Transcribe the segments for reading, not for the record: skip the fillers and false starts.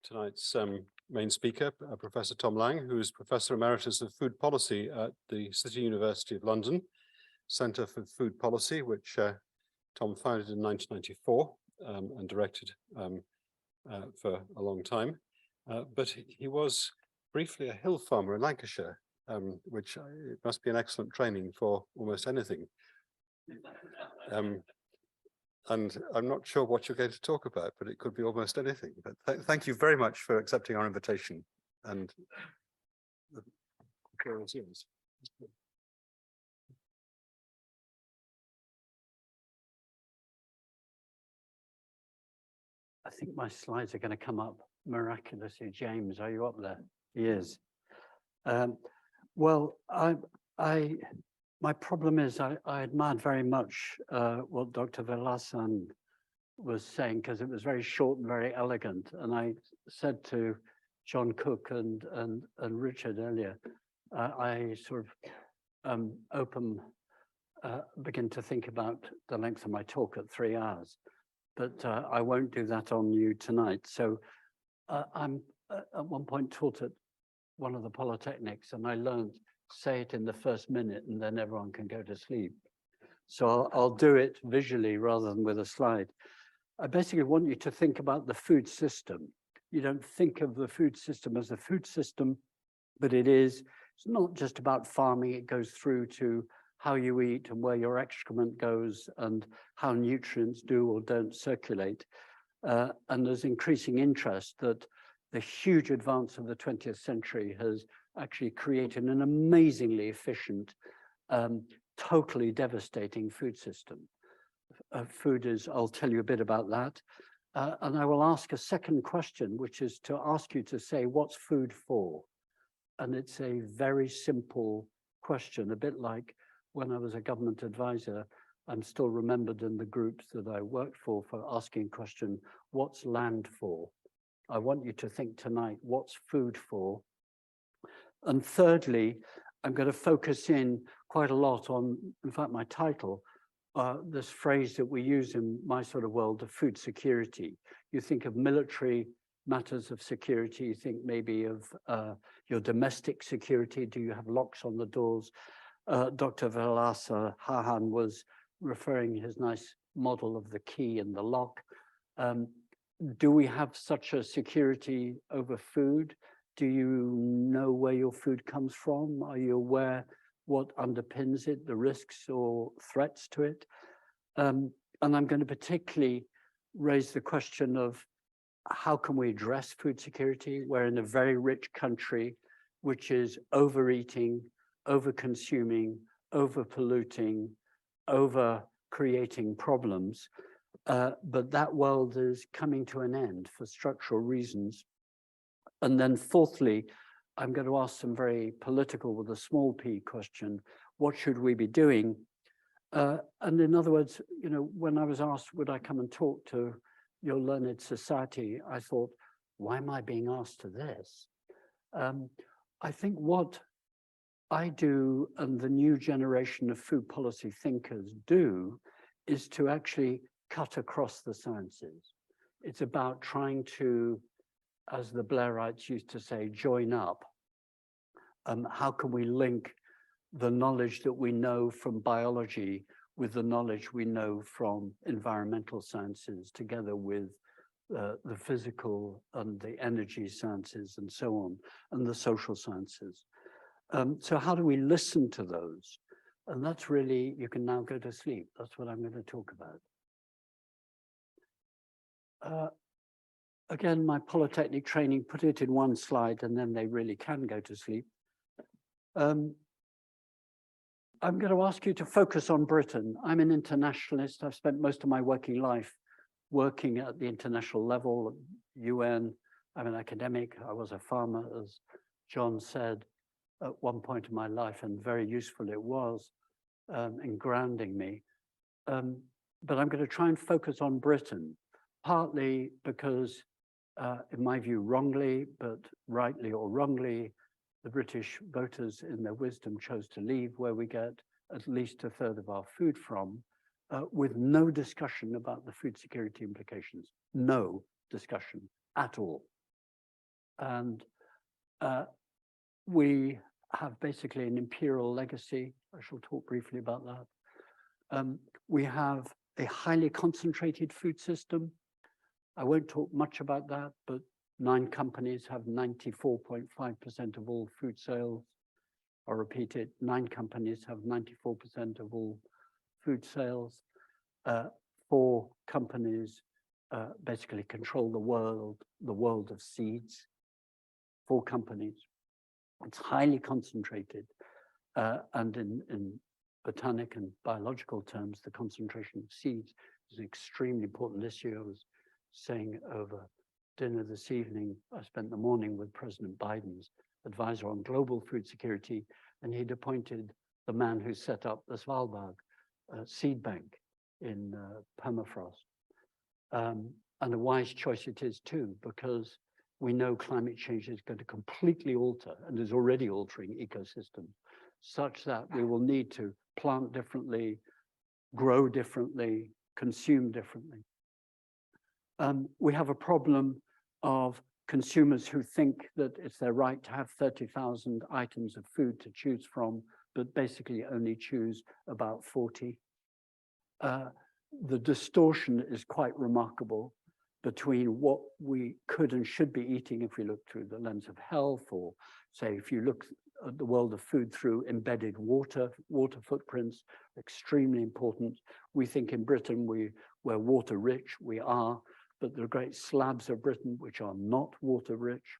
tonight's main speaker, Professor Tom Lang, who is Professor Emeritus of Food Policy at the City University of London Centre for Food Policy, which Tom founded in 1994 and directed for a long time. But he was briefly a hill farmer in Lancashire, which must be an excellent training for almost anything. And I'm not sure what you're going to talk about, but it could be almost anything. But thank you very much for accepting our invitation. And the floor is yours. I think my slides are going to come up miraculously. James, are you up there? He is. Well, my problem is I admired very much what Dr. Velasan was saying, because it was very short and very elegant. And I said to John Cook and Richard earlier, I sort of begin to think about the length of my talk at 3 hours, but I won't do that on you tonight. So I'm at one point taught at one of the polytechnics, and I learned say it in the first minute and then everyone can go to sleep. So I'll do it visually rather than with a slide. I basically want you to think about the food system. You don't think of the food system as a food system, but it's not just about farming. It goes through to how you eat and where your excrement goes and how nutrients do or don't circulate. And there's increasing interest that the huge advance of the 20th century has actually created an amazingly efficient, totally devastating food system. Food is, I'll tell you a bit about that. And I will ask a second question, which is to ask you to say, what's food for? And it's a very simple question, a bit like when I was a government advisor. I'm still remembered in the groups that I worked for asking a question, what's land for? I want you to think tonight, what's food for? And thirdly, I'm going to focus in quite a lot on, in fact, my title, this phrase that we use in my sort of world of food security. You think of military matters of security, you think maybe of your domestic security. Do you have locks on the doors? Dr. Velasa Hahan was referring his nice model of the key and the lock. Do we have such a security over food? Do you know where your food comes from? Are you aware what underpins it, the risks or threats to it? And I'm going to particularly raise the question of how can we address food security? We're in a very rich country, which is overeating, over-consuming, over-polluting, over-creating problems. But that world is coming to an end for structural reasons. And then fourthly, I'm going to ask some very political with a small p question. What should we be doing? And in other words, you know, when I was asked, would I come and talk to your learned society, I thought, why am I being asked to this? I think what I do and the new generation of food policy thinkers do is to actually cut across the sciences. It's about trying to, as the Blairites used to say, join up. How can we link the knowledge that we know from biology with the knowledge we know from environmental sciences, together with the physical and the energy sciences and so on, and the social sciences. So how do we listen to those? And that's really, you can now go to sleep. That's what I'm going to talk about. Again, my Polytechnic training, put it in one slide and then they really can go to sleep. I'm going to ask you to focus on Britain. I'm an internationalist. I've spent most of my working life working at the international level, UN. I'm an academic. I was a farmer, as John said, at one point in my life, and very useful it was in grounding me. But I'm going to try and focus on Britain, partly because, in my view, wrongly, but rightly or wrongly, the British voters in their wisdom chose to leave, where we get at least a third of our food from, with no discussion about the food security implications. No discussion at all. And we have basically an imperial legacy. I shall talk briefly about that. We have a highly concentrated food system. I won't talk much about that, but 9 companies have 94.5% of all food sales. I'll repeat it, 9 companies have 94% of all food sales. 4 companies basically control the world of seeds. 4 companies. It's highly concentrated. And in botanic and biological terms, the concentration of seeds is extremely important. This year, I was saying over dinner this evening, I spent the morning with President Biden's advisor on global food security, and he'd appointed the man who set up the Svalbard seed bank in permafrost. And a wise choice it is too, because we know climate change is going to completely alter and is already altering ecosystems, such that we will need to plant differently, grow differently, consume differently. We have a problem of consumers who think that it's their right to have 30,000 items of food to choose from, but basically only choose about 40. The distortion is quite remarkable between what we could and should be eating if we look through the lens of health, or say if you look at the world of food through embedded water footprints, extremely important. We think in Britain we're water rich, we are, but there are great slabs of Britain which are not water rich.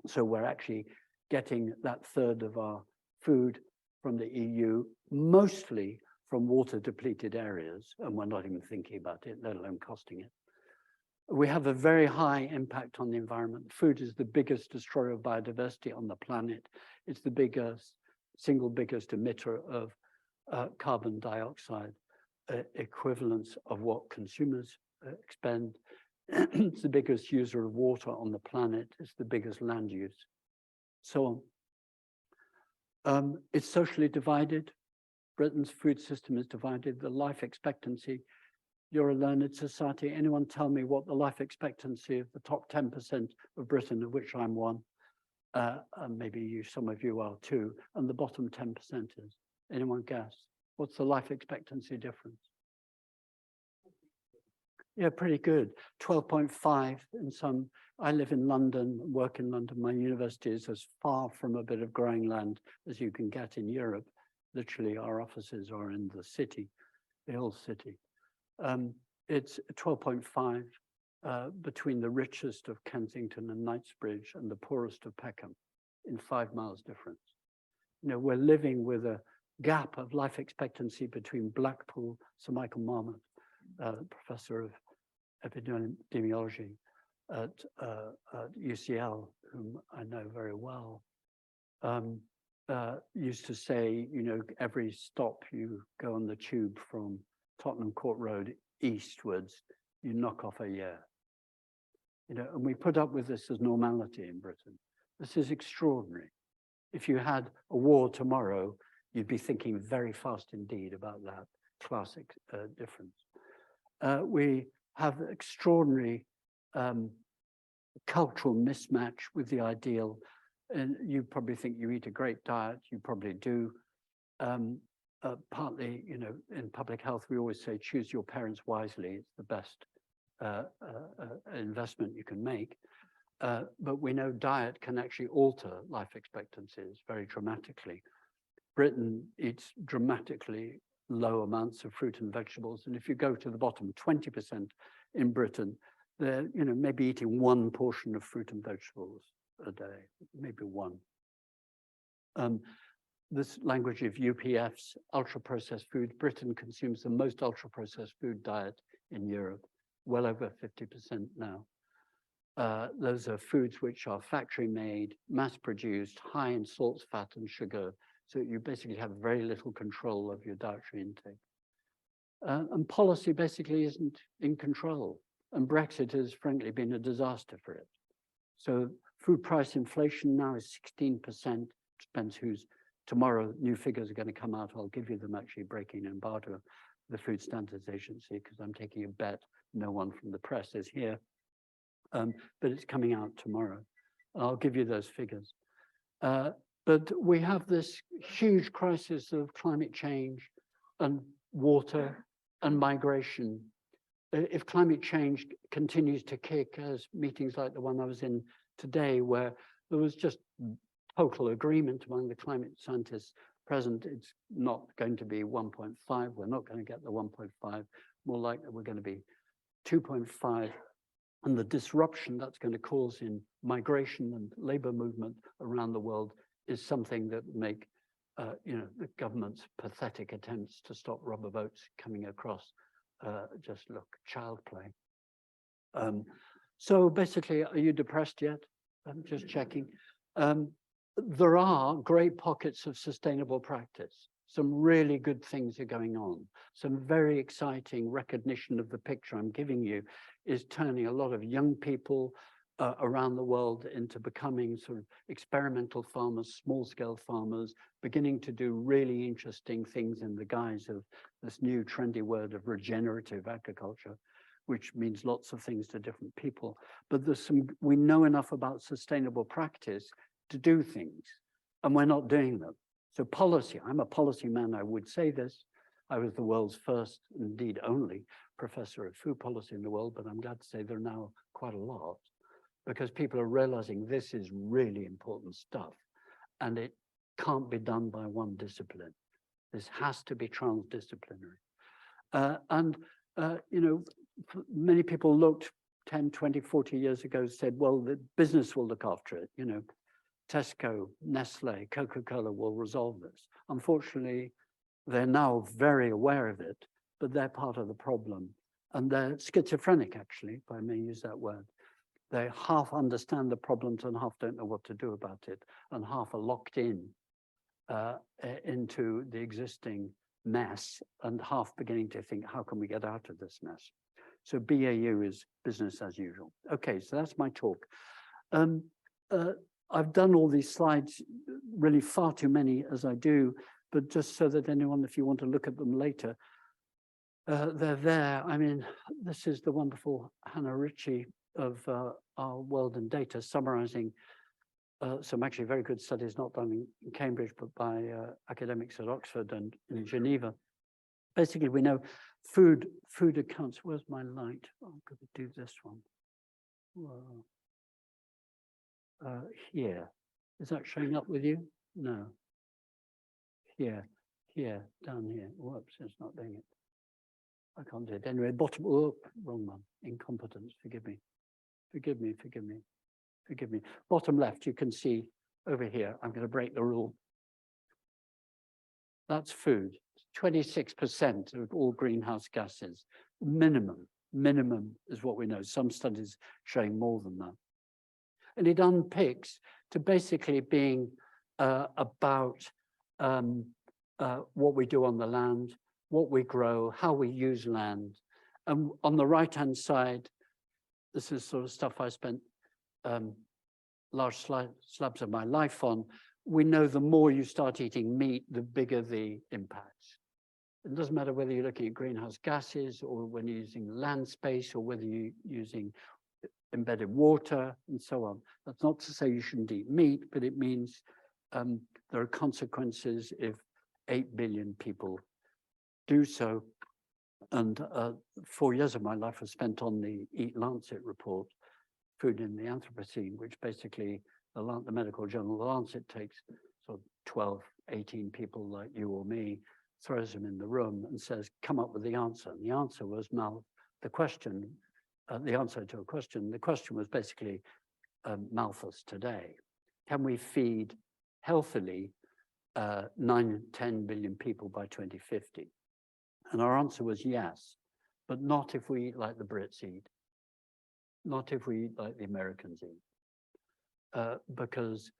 So we're actually getting that third of our food from the EU, mostly from water depleted areas, and we're not even thinking about it, let alone costing it. We have a very high impact on the environment. Food is the biggest destroyer of biodiversity on the planet. It's the single biggest emitter of carbon dioxide, equivalents of what consumers expend. It's the biggest user of water on the planet. It's the biggest land use, so on. It's socially divided. Britain's food system is divided. The life expectancy, you're a learned society. Anyone tell me what the life expectancy of the top 10% of Britain, of which I'm one, maybe some of you are too, and the bottom 10% is? Anyone guess? What's the life expectancy difference? Yeah, pretty good. 12.5 in some. I live in London, work in London. My university is as far from a bit of growing land as you can get in Europe. Literally, our offices are in the city, the old city. It's 12.5 between the richest of Kensington and Knightsbridge and the poorest of Peckham, in 5 miles difference. You know, we're living with a gap of life expectancy between Blackpool, Sir Michael Marmot, professor of epidemiology at UCL, whom I know very well, used to say, you know, every stop you go on the tube from Tottenham Court Road eastwards, you knock off a year. You know, and we put up with this as normality in Britain. This is extraordinary. If you had a war tomorrow, you'd be thinking very fast indeed about that classic difference. We have extraordinary cultural mismatch with the ideal. And you probably think you eat a great diet, you probably do. Partly, you know, in public health, we always say, choose your parents wisely. It's the best investment you can make. But we know diet can actually alter life expectancies very dramatically. Britain eats dramatically low amounts of fruit and vegetables. And if you go to the bottom, 20% in Britain, they're, you know, maybe eating 1 portion of fruit and vegetables a day, maybe 1. This language of UPFs, ultra-processed food, Britain consumes the most ultra-processed food diet in Europe, well over 50% now. Those are foods which are factory-made, mass-produced, high in salts, fat, and sugar, so you basically have very little control of your dietary intake. And policy basically isn't in control, and Brexit has frankly been a disaster for it. So food price inflation now is 16%, depends who's. Tomorrow, new figures are going to come out. I'll give you them actually breaking embargo, the Food Standards Agency, because I'm taking a bet no one from the press is here. But it's coming out tomorrow. I'll give you those figures. But we have this huge crisis of climate change and water and migration. If climate change continues to kick, as meetings like the one I was in today, where there was just total agreement among the climate scientists present, it's not going to be 1.5. We're not going to get the 1.5. More likely we're going to be 2.5. And the disruption that's going to cause in migration and labor movement around the world is something that make the government's pathetic attempts to stop rubber boats coming across just look child play. So basically, are you depressed yet? I'm just checking. There are great pockets of sustainable practice. Some really good things are going on. Some very exciting recognition of the picture I'm giving you is turning a lot of young people around the world into becoming sort of experimental farmers, small-scale farmers, beginning to do really interesting things in the guise of this new trendy word of regenerative agriculture, which means lots of things to different people. But we know enough about sustainable practice to do things, and we're not doing them. So policy, I'm a policy man, I would say this. I was the world's first, indeed only, professor of food policy in the world, but I'm glad to say there are now quite a lot, because people are realizing this is really important stuff, and it can't be done by one discipline. This has to be transdisciplinary. Many people looked 10, 20, 40 years ago, said, well, the business will look after it, Tesco, Nestle, Coca-Cola will resolve this. Unfortunately, they're now very aware of it, but they're part of the problem. And they're schizophrenic, actually, if I may use that word. They half understand the problems and half don't know what to do about it, and half are locked in into the existing mess, and half beginning to think, how can we get out of this mess? So BAU is business as usual. Okay, so that's my talk. I've done all these slides, really far too many as I do, but just so that anyone, if you want to look at them later, they're there. I mean, this is the wonderful Hannah Ritchie of Our World in Data, summarizing some actually very good studies not done in Cambridge, but by academics at Oxford and in Geneva. Basically, we know food accounts. Where's my light? I'm going to do this one. Whoa. Here. Is that showing up with you? No. Here, down here. Whoops, it's not doing it. I can't do it. Anyway, bottom, oh, wrong one. Incompetence, forgive me. Forgive me. Bottom left, you can see over here, I'm going to break the rule. That's food. 26% of all greenhouse gases. Minimum is what we know. Some studies showing more than that. And it unpicks to basically being about what we do on the land, what we grow, how we use land. And on the right-hand side, this is sort of stuff I spent large slabs of my life on. We know the more you start eating meat, the bigger the impacts. It doesn't matter whether you're looking at greenhouse gases or when you're using land space or whether you're using embedded water and so on. That's not to say you shouldn't eat meat, but it means there are consequences if 8 billion people do so. And 4 years of my life was spent on the Eat Lancet report, Food in the Anthropocene, which basically the medical journal The Lancet takes sort of 12, 18 people like you or me, throws them in the room and says, come up with the answer. And the answer was the answer to a question. The question was basically Malthus today. Can we feed healthily 9, 10 billion people by 2050? And our answer was yes, but not if we eat like the Brits eat, not if we eat like the Americans eat, because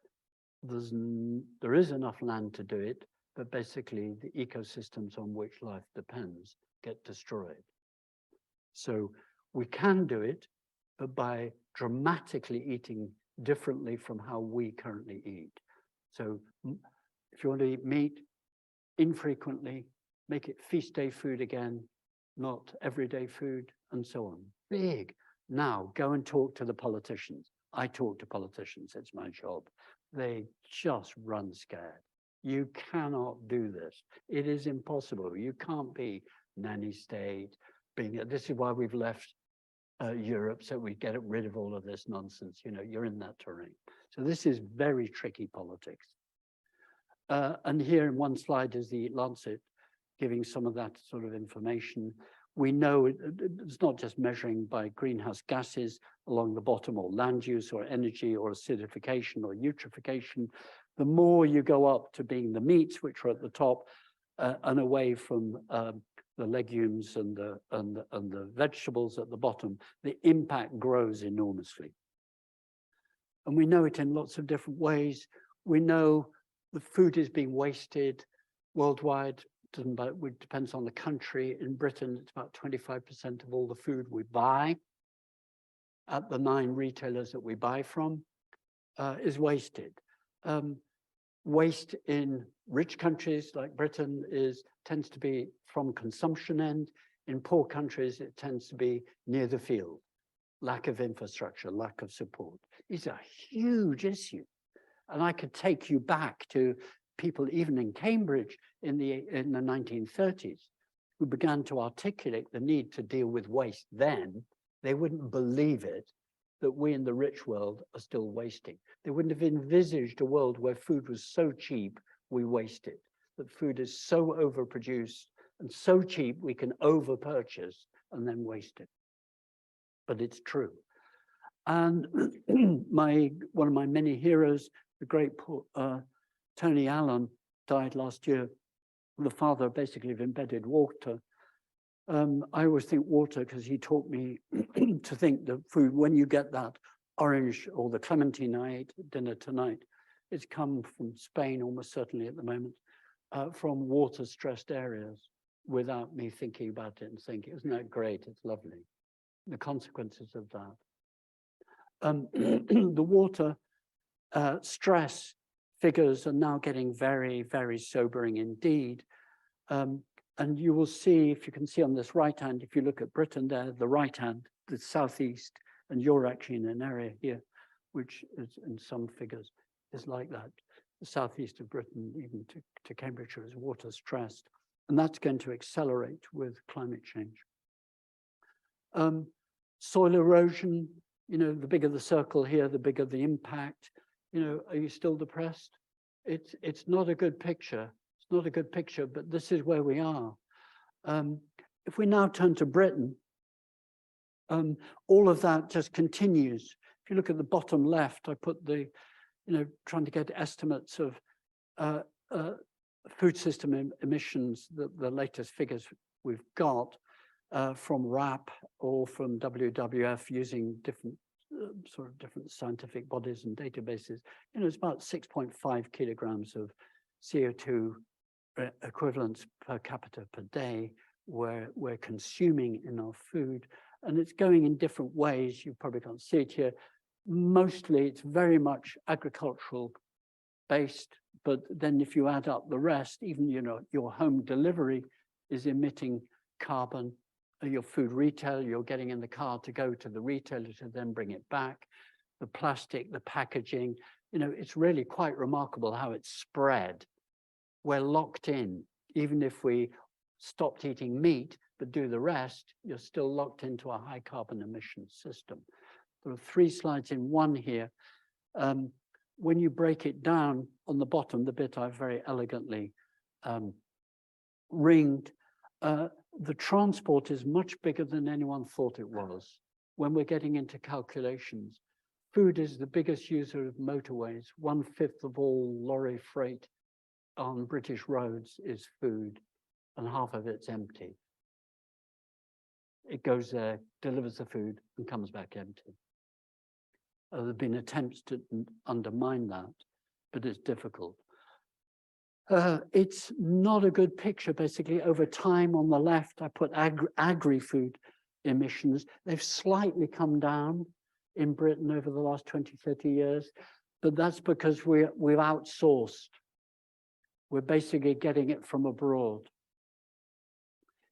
there is enough land to do it, but basically the ecosystems on which life depends get destroyed. So we can do it, but by dramatically eating differently from how we currently eat. So if you want to eat meat infrequently, make it feast day food again, not everyday food, and so on. Big. Now go and talk to the politicians. I talk to politicians, it's my job. They just run scared. You cannot do this. It is impossible. You can't be nanny state. This is why we've left Europe, so we get rid of all of this nonsense. You know, you're in that terrain. So this is very tricky politics. And here in one slide is the Landsat giving some of that sort of information. We know it's not just measuring by greenhouse gases along the bottom, or land use, or energy, or acidification, or eutrophication. The more you go up to being the meats, which are at the top, and away from the legumes and the vegetables at the bottom, the impact grows enormously. And we know it in lots of different ways. We know the food is being wasted worldwide. It depends on the country. In Britain, it's about 25% of all the food we buy at the 9 retailers that we buy from is wasted. Waste in rich countries like Britain tends to be from consumption end. In poor countries, it tends to be near the field. Lack of infrastructure, lack of support. These are huge issues. And I could take you back to people even in Cambridge in the 1930s who began to articulate the need to deal with waste then. They wouldn't believe it that we in the rich world are still wasting. They wouldn't have envisaged a world where food was so cheap we waste it, that food is so overproduced and so cheap we can overpurchase and then waste it. But it's true. And one of my many heroes, the great Tony Allen, died last year, the father basically of embedded water. I always think water because he taught me to think that food, when you get that orange or the clementine I ate at dinner tonight, it's come from Spain almost certainly at the moment, from water-stressed areas without me thinking about it and thinking, isn't that great? It's lovely. The consequences of that. The water stress figures are now getting very, very sobering indeed. And you will see, if you can see on this right hand, if you look at Britain there, the right hand, the southeast, and you're actually in an area here, which is in some figures is like that. The southeast of Britain, even to Cambridgeshire, is water stressed. And that's going to accelerate with climate change. Soil erosion, you know, the bigger the circle here, the bigger the impact. You know, are you still depressed? It's not a good picture. It's not a good picture, but this is where we are. If we now turn to Britain, all of that just continues. If you look at the bottom left, I put trying to get estimates of food system emissions, the latest figures we've got from RAP or from WWF using different different scientific bodies and databases. You know, it's about 6.5 kilograms of CO2 equivalents per capita per day where we're consuming in our food, and it's going in different ways. You probably can't see it here. Mostly it's very much agricultural based, but then if you add up the rest, even your home delivery is emitting carbon. Your food retail, you're getting in the car to go to the retailer to then bring it back. The plastic, the packaging, it's really quite remarkable how it's spread. We're locked in. Even if we stopped eating meat, but do the rest, you're still locked into a high carbon emission system. There are 3 slides in one here. When you break it down on the bottom, the bit I've very elegantly ringed, the transport is much bigger than anyone thought it was. When we're getting into calculations, food is the biggest user of motorways. 1/5 of all lorry freight on British roads is food, and half of it's empty. It goes there, delivers the food, and comes back empty. There have been attempts to undermine that, but it's difficult. It's not a good picture, basically. Over time, on the left, I put agri-food emissions. They've slightly come down in Britain over the last 20, 30 years, but that's because we've outsourced. We're basically getting it from abroad.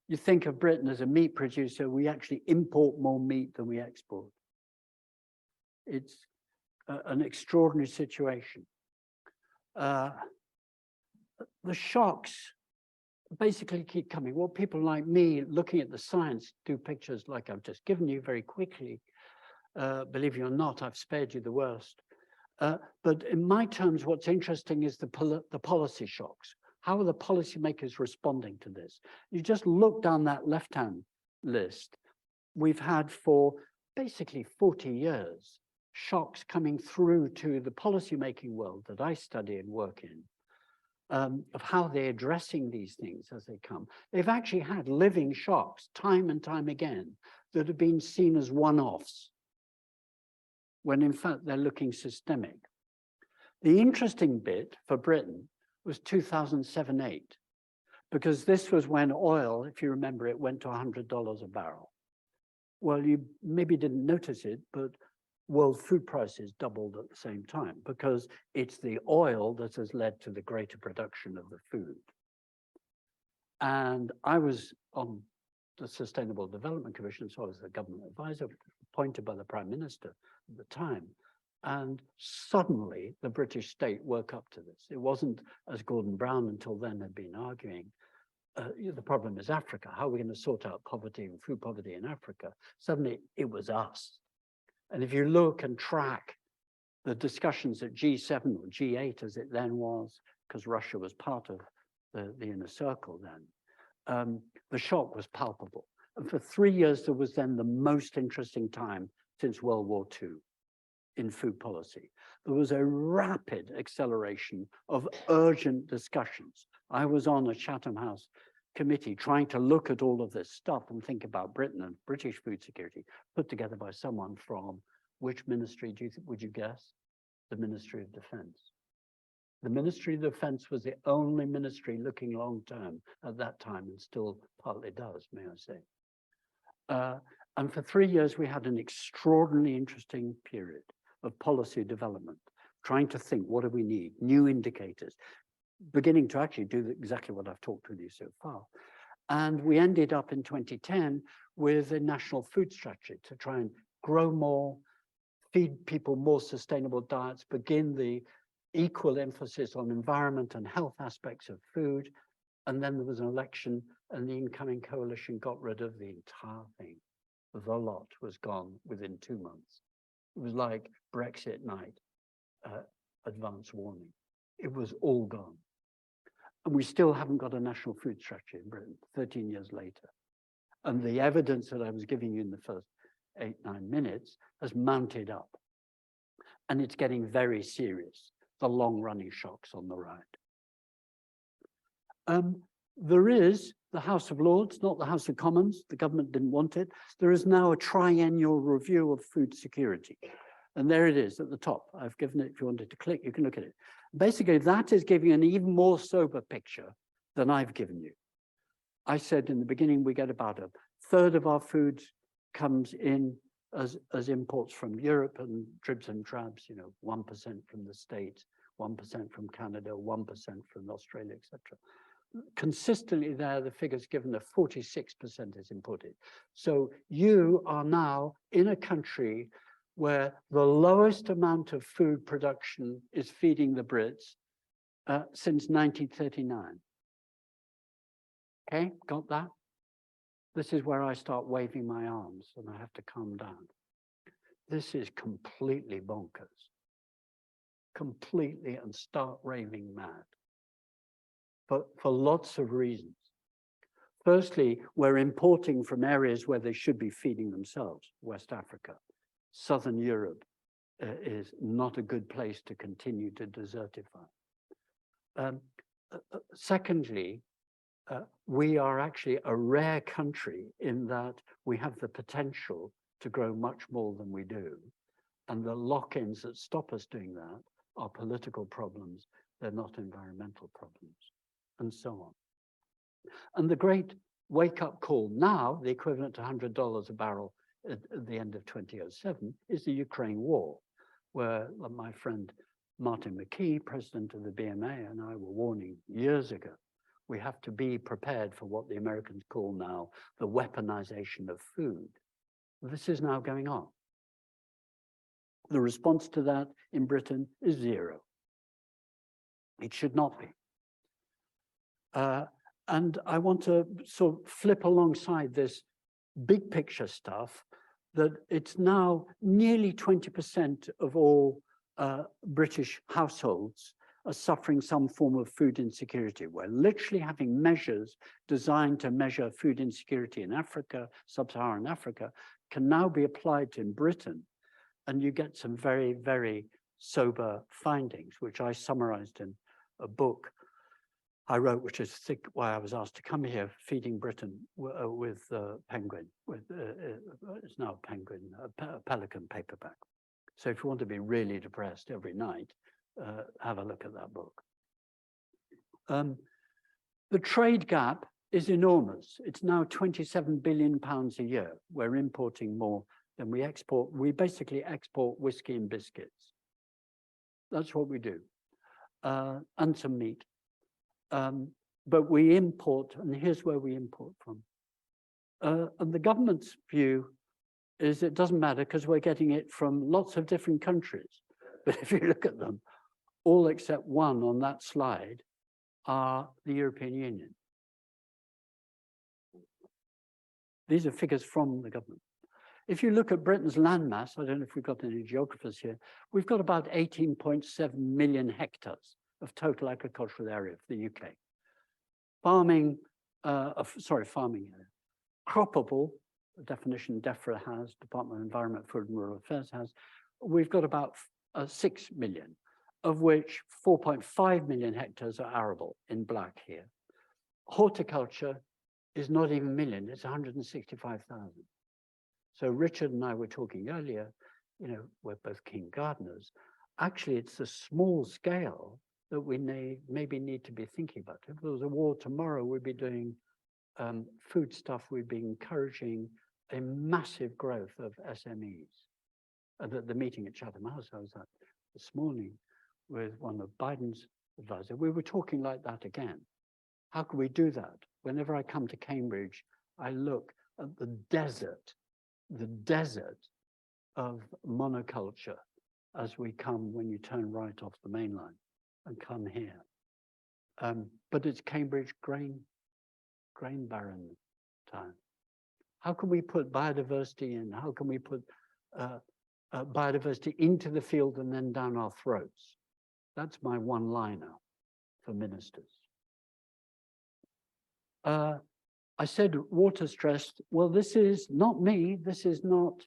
You think of Britain as a meat producer, we actually import more meat than we export. an extraordinary situation. The shocks basically keep coming. Well, people like me looking at the science do pictures like I've just given you very quickly. Believe it or not, I've spared you the worst. But in my terms, what's interesting is the policy shocks. How are the policymakers responding to this? You just look down that left-hand list. We've had for basically 40 years, shocks coming through to the policymaking world that I study and work in, of how they're addressing these things as they come. They've actually had living shocks time and time again that have been seen as one-offs, when in fact they're looking systemic. The interesting bit for Britain was 2007-8, because this was when oil, if you remember, it went to $100 a barrel. Well, you maybe didn't notice it, but world food prices doubled at the same time, because it's the oil that has led to the greater production of the food. And I was on the Sustainable Development Commission, so I was the government advisor appointed by the Prime Minister at the time. And suddenly the British state woke up to this. It wasn't, as Gordon Brown until then had been arguing, the problem is Africa. How are we going to sort out poverty and food poverty in Africa? Suddenly it was us. And if you look and track the discussions at G7 or G8 as it then was, because Russia was part of the inner circle then, the shock was palpable. And for 3 years, there was then the most interesting time since World War II in food policy. There was a rapid acceleration of urgent discussions. I was on a Chatham House committee trying to look at all of this stuff and think about Britain and British food security, put together by someone from which ministry do you think, would you guess? The Ministry of Defense. The Ministry of Defense was the only ministry looking long term at that time, and still partly does, may I say. And for 3 years, we had an extraordinarily interesting period of policy development, trying to think, what do we need? New indicators, beginning to actually do exactly what I've talked with you so far. And we ended up in 2010 with a national food strategy to try and grow more, feed people more sustainable diets, begin the equal emphasis on environment and health aspects of food. And then there was an election, and the incoming coalition got rid of the entire thing. The lot was gone within 2 months. It was like Brexit night, advance warning. It was all gone. And we still haven't got a national food strategy in Britain, 13 years later. And the evidence that I was giving you in the first 8-9 minutes has mounted up. And it's getting very serious, the long-running shocks on the right. There is the House of Lords, not the House of Commons. The government didn't want it. There is now a triennial review of food security. And there it is at the top. I've given it, if you wanted to click, you can look at it. Basically, that is giving an even more sober picture than I've given you. I said in the beginning, we get about 1/3 of our food comes in as imports from Europe, and dribs and drabs, 1% from the States, 1% from Canada, 1% from Australia, etc. Consistently there, the figures given are 46% is imported. So you are now in a country where the lowest amount of food production is feeding the Brits since 1939. Okay, got that? This is where I start waving my arms and I have to calm down. This is completely bonkers. Completely and start raving mad. For lots of reasons. Firstly, we're importing from areas where they should be feeding themselves, West Africa. Southern Europe is not a good place to continue to desertify. Secondly, we are actually a rare country in that we have the potential to grow much more than we do. And the lock-ins that stop us doing that are political problems. They're not environmental problems, and so on. And the great wake-up call now, the equivalent to $100 a barrel at the end of 2007, is the Ukraine war, where my friend Martin McKee, president of the BMA, and I were warning years ago, we have to be prepared for what the Americans call now the weaponization of food. This is now going on. The response to that in Britain is 0. It should not be. And I want to sort of flip alongside this big picture stuff, that it's now nearly 20% of all British households are suffering some form of food insecurity. We're literally having measures designed to measure food insecurity in Africa, sub-Saharan Africa, can now be applied in Britain. And you get some very, very sober findings, which I summarized in a book I wrote, which is why I was asked to come here, Feeding Britain with Penguin. It's now a Penguin, a Pelican paperback. So if you want to be really depressed every night, have a look at that book. The trade gap is enormous. It's now £27 billion a year. We're importing more than we export. We basically export whiskey and biscuits. That's what we do, and some meat. But we import, and here's where we import from. And the government's view is it doesn't matter because we're getting it from lots of different countries. But if you look at them, all except one on that slide are the European Union. These are figures from the government. If you look at Britain's landmass, I don't know if we've got any geographers here, we've got about 18.7 million hectares of total agricultural area for the UK. Farming area. Croppable, the definition DEFRA has, Department of Environment, Food and Rural Affairs has, we've got about 6 million, of which 4.5 million hectares are arable in black here. Horticulture is not even a million, it's 165,000. So Richard and I were talking earlier, you know, we're both keen gardeners. Actually, it's the small scale that we maybe need to be thinking about. If there was a war tomorrow, we'd be doing food stuff, we'd be encouraging a massive growth of SMEs. And at the meeting at Chatham House, I was at this morning with one of Biden's advisors. We were talking like that again. How can we do that? Whenever I come to Cambridge, I look at the desert of monoculture as we come when you turn right off the main line and come here. But it's Cambridge grain barren town. How can we put biodiversity in? How can we put biodiversity into the field and then down our throats? That's my one-liner for ministers. I said water stress. Well, this is not me. This is not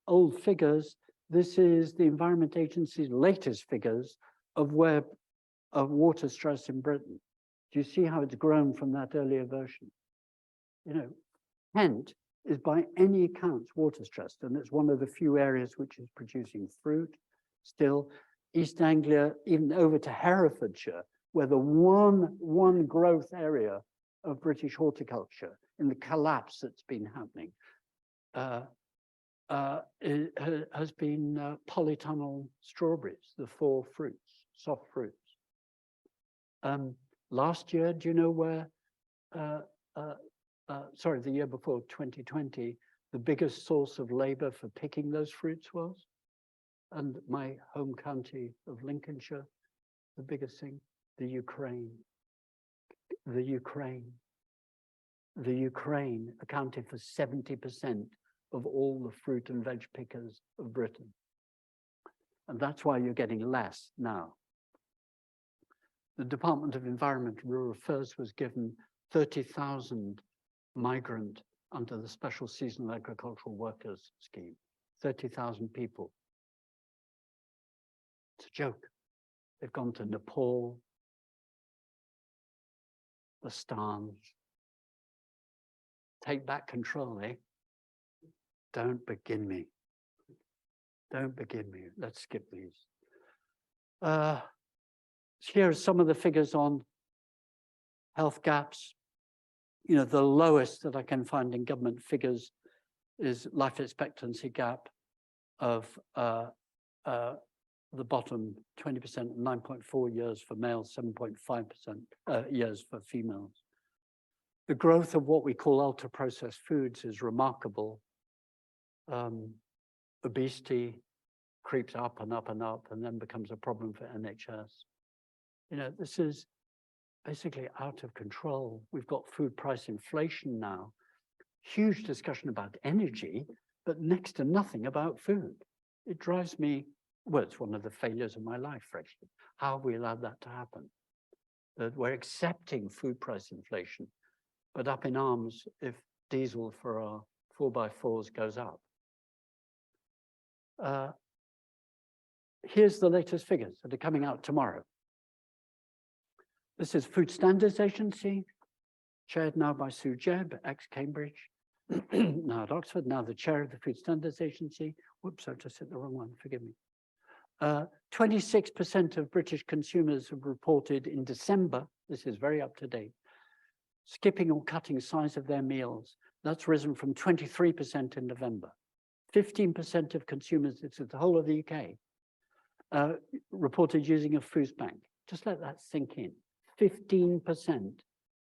old figures. This is the Environment Agency's latest figures of water stress in Britain. Do you see how it's grown from that earlier version? You know, Kent is by any accounts water stressed, and it's one of the few areas which is producing fruit still. East Anglia, even over to Herefordshire, where the one growth area of British horticulture in the collapse that's been happening has been polytunnel strawberries, the 4 fruits, soft fruits. Last year, do you know where, sorry, the year before, 2020, the biggest source of labor for picking those fruits was? And my home county of Lincolnshire, the biggest thing, the Ukraine. The Ukraine accounted for 70% of all the fruit and veg pickers of Britain. And that's why you're getting less now. The Department of Environment and Rural Affairs was given 30,000 migrant under the Special Seasonal Agricultural Workers Scheme, 30,000 people. It's a joke. They've gone to Nepal, the Stans. Take back control, eh? Don't begin me. Don't begin me. Let's skip these. Here are some of the figures on health gaps. You know, the lowest that I can find in government figures is life expectancy gap of the bottom 20%, 9.4 years for males, 7.5% years for females. The growth of what we call ultra-processed foods is remarkable. Obesity, creeps up and up and up and then becomes a problem for NHS. You know, this is basically out of control. We've got food price inflation now, huge discussion about energy, but next to nothing about food. It drives me, well, it's one of the failures of my life, frankly. How have we allowed that to happen? That we're accepting food price inflation, but up in arms if diesel for our 4x4s goes up. Here's the latest figures that are coming out tomorrow. This is Food Standards Agency, chaired now by Sue Jebb, ex-Cambridge, now at Oxford, now the chair of the Food Standards Agency. Whoops, I just hit the wrong one, forgive me. 26% of British consumers have reported in December, this is very up to date, skipping or cutting size of their meals. That's risen from 23% in November. 15% of consumers, it's the whole of the UK, reported using a food bank. Just let that sink in. 15%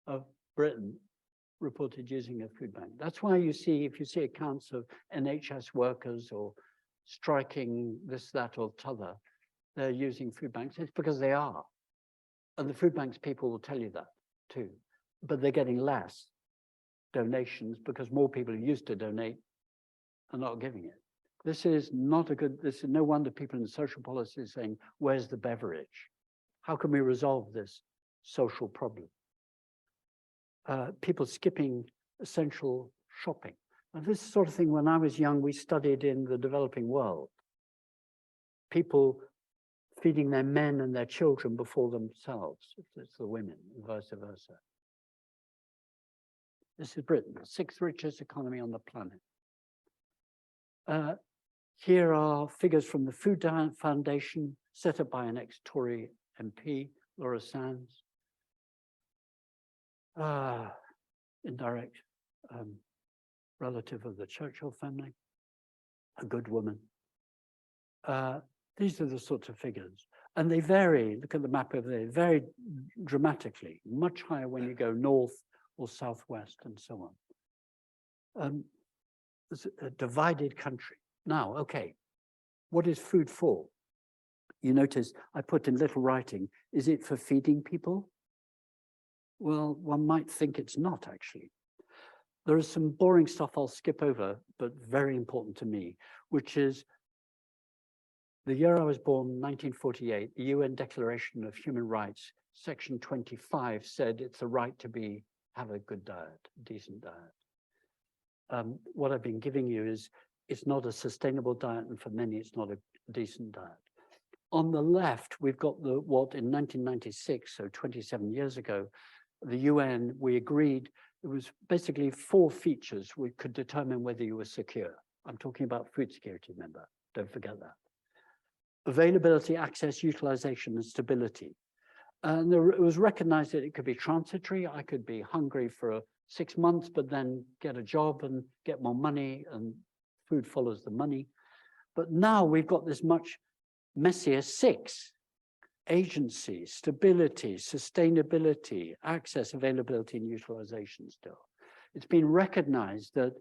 of Britain reported using a food bank. That's why you see, if you see accounts of NHS workers or striking this, that, or t'other, they're using food banks. It's because they are. And the food banks people will tell you that too. But they're getting less donations because more people who used to donate are not giving it. This is not a good, this is no wonder people in social policy are saying, where's the beverage? How can we resolve this social problem? People skipping essential shopping. And this sort of thing, when I was young, we studied in the developing world. People feeding their men and their children before themselves. It's the women, and vice versa. This is Britain, the 6th richest economy on the planet. Here are figures from the Food Foundation, set up by an ex-Tory MP, Laura Sands. Indirect relative of the Churchill family, a good woman. These are the sorts of figures. And they vary, look at the map over there, very dramatically, much higher when you go north or southwest and so on. It's a divided country. Now, okay, what is food for? You notice I put in little writing, is it for feeding people? Well, one might think it's not actually. There is some boring stuff I'll skip over, but very important to me, which is the year I was born, 1948, the UN Declaration of Human Rights, section 25 said it's the right to have a good diet, a decent diet. What I've been giving you is, it's not a sustainable diet, and for many, it's not a decent diet. On the left, we've got what in 1996, so 27 years ago, the UN, we agreed, it was basically 4 features we could determine whether you were secure. I'm talking about food security, remember, don't forget that. Availability, access, utilization, and stability. And it was recognized that it could be transitory. I could be hungry for 6 months, but then get a job and get more money, and food follows the money. But now we've got this much messier 6: agency, stability, sustainability, access, availability, and utilization still. It's been recognized that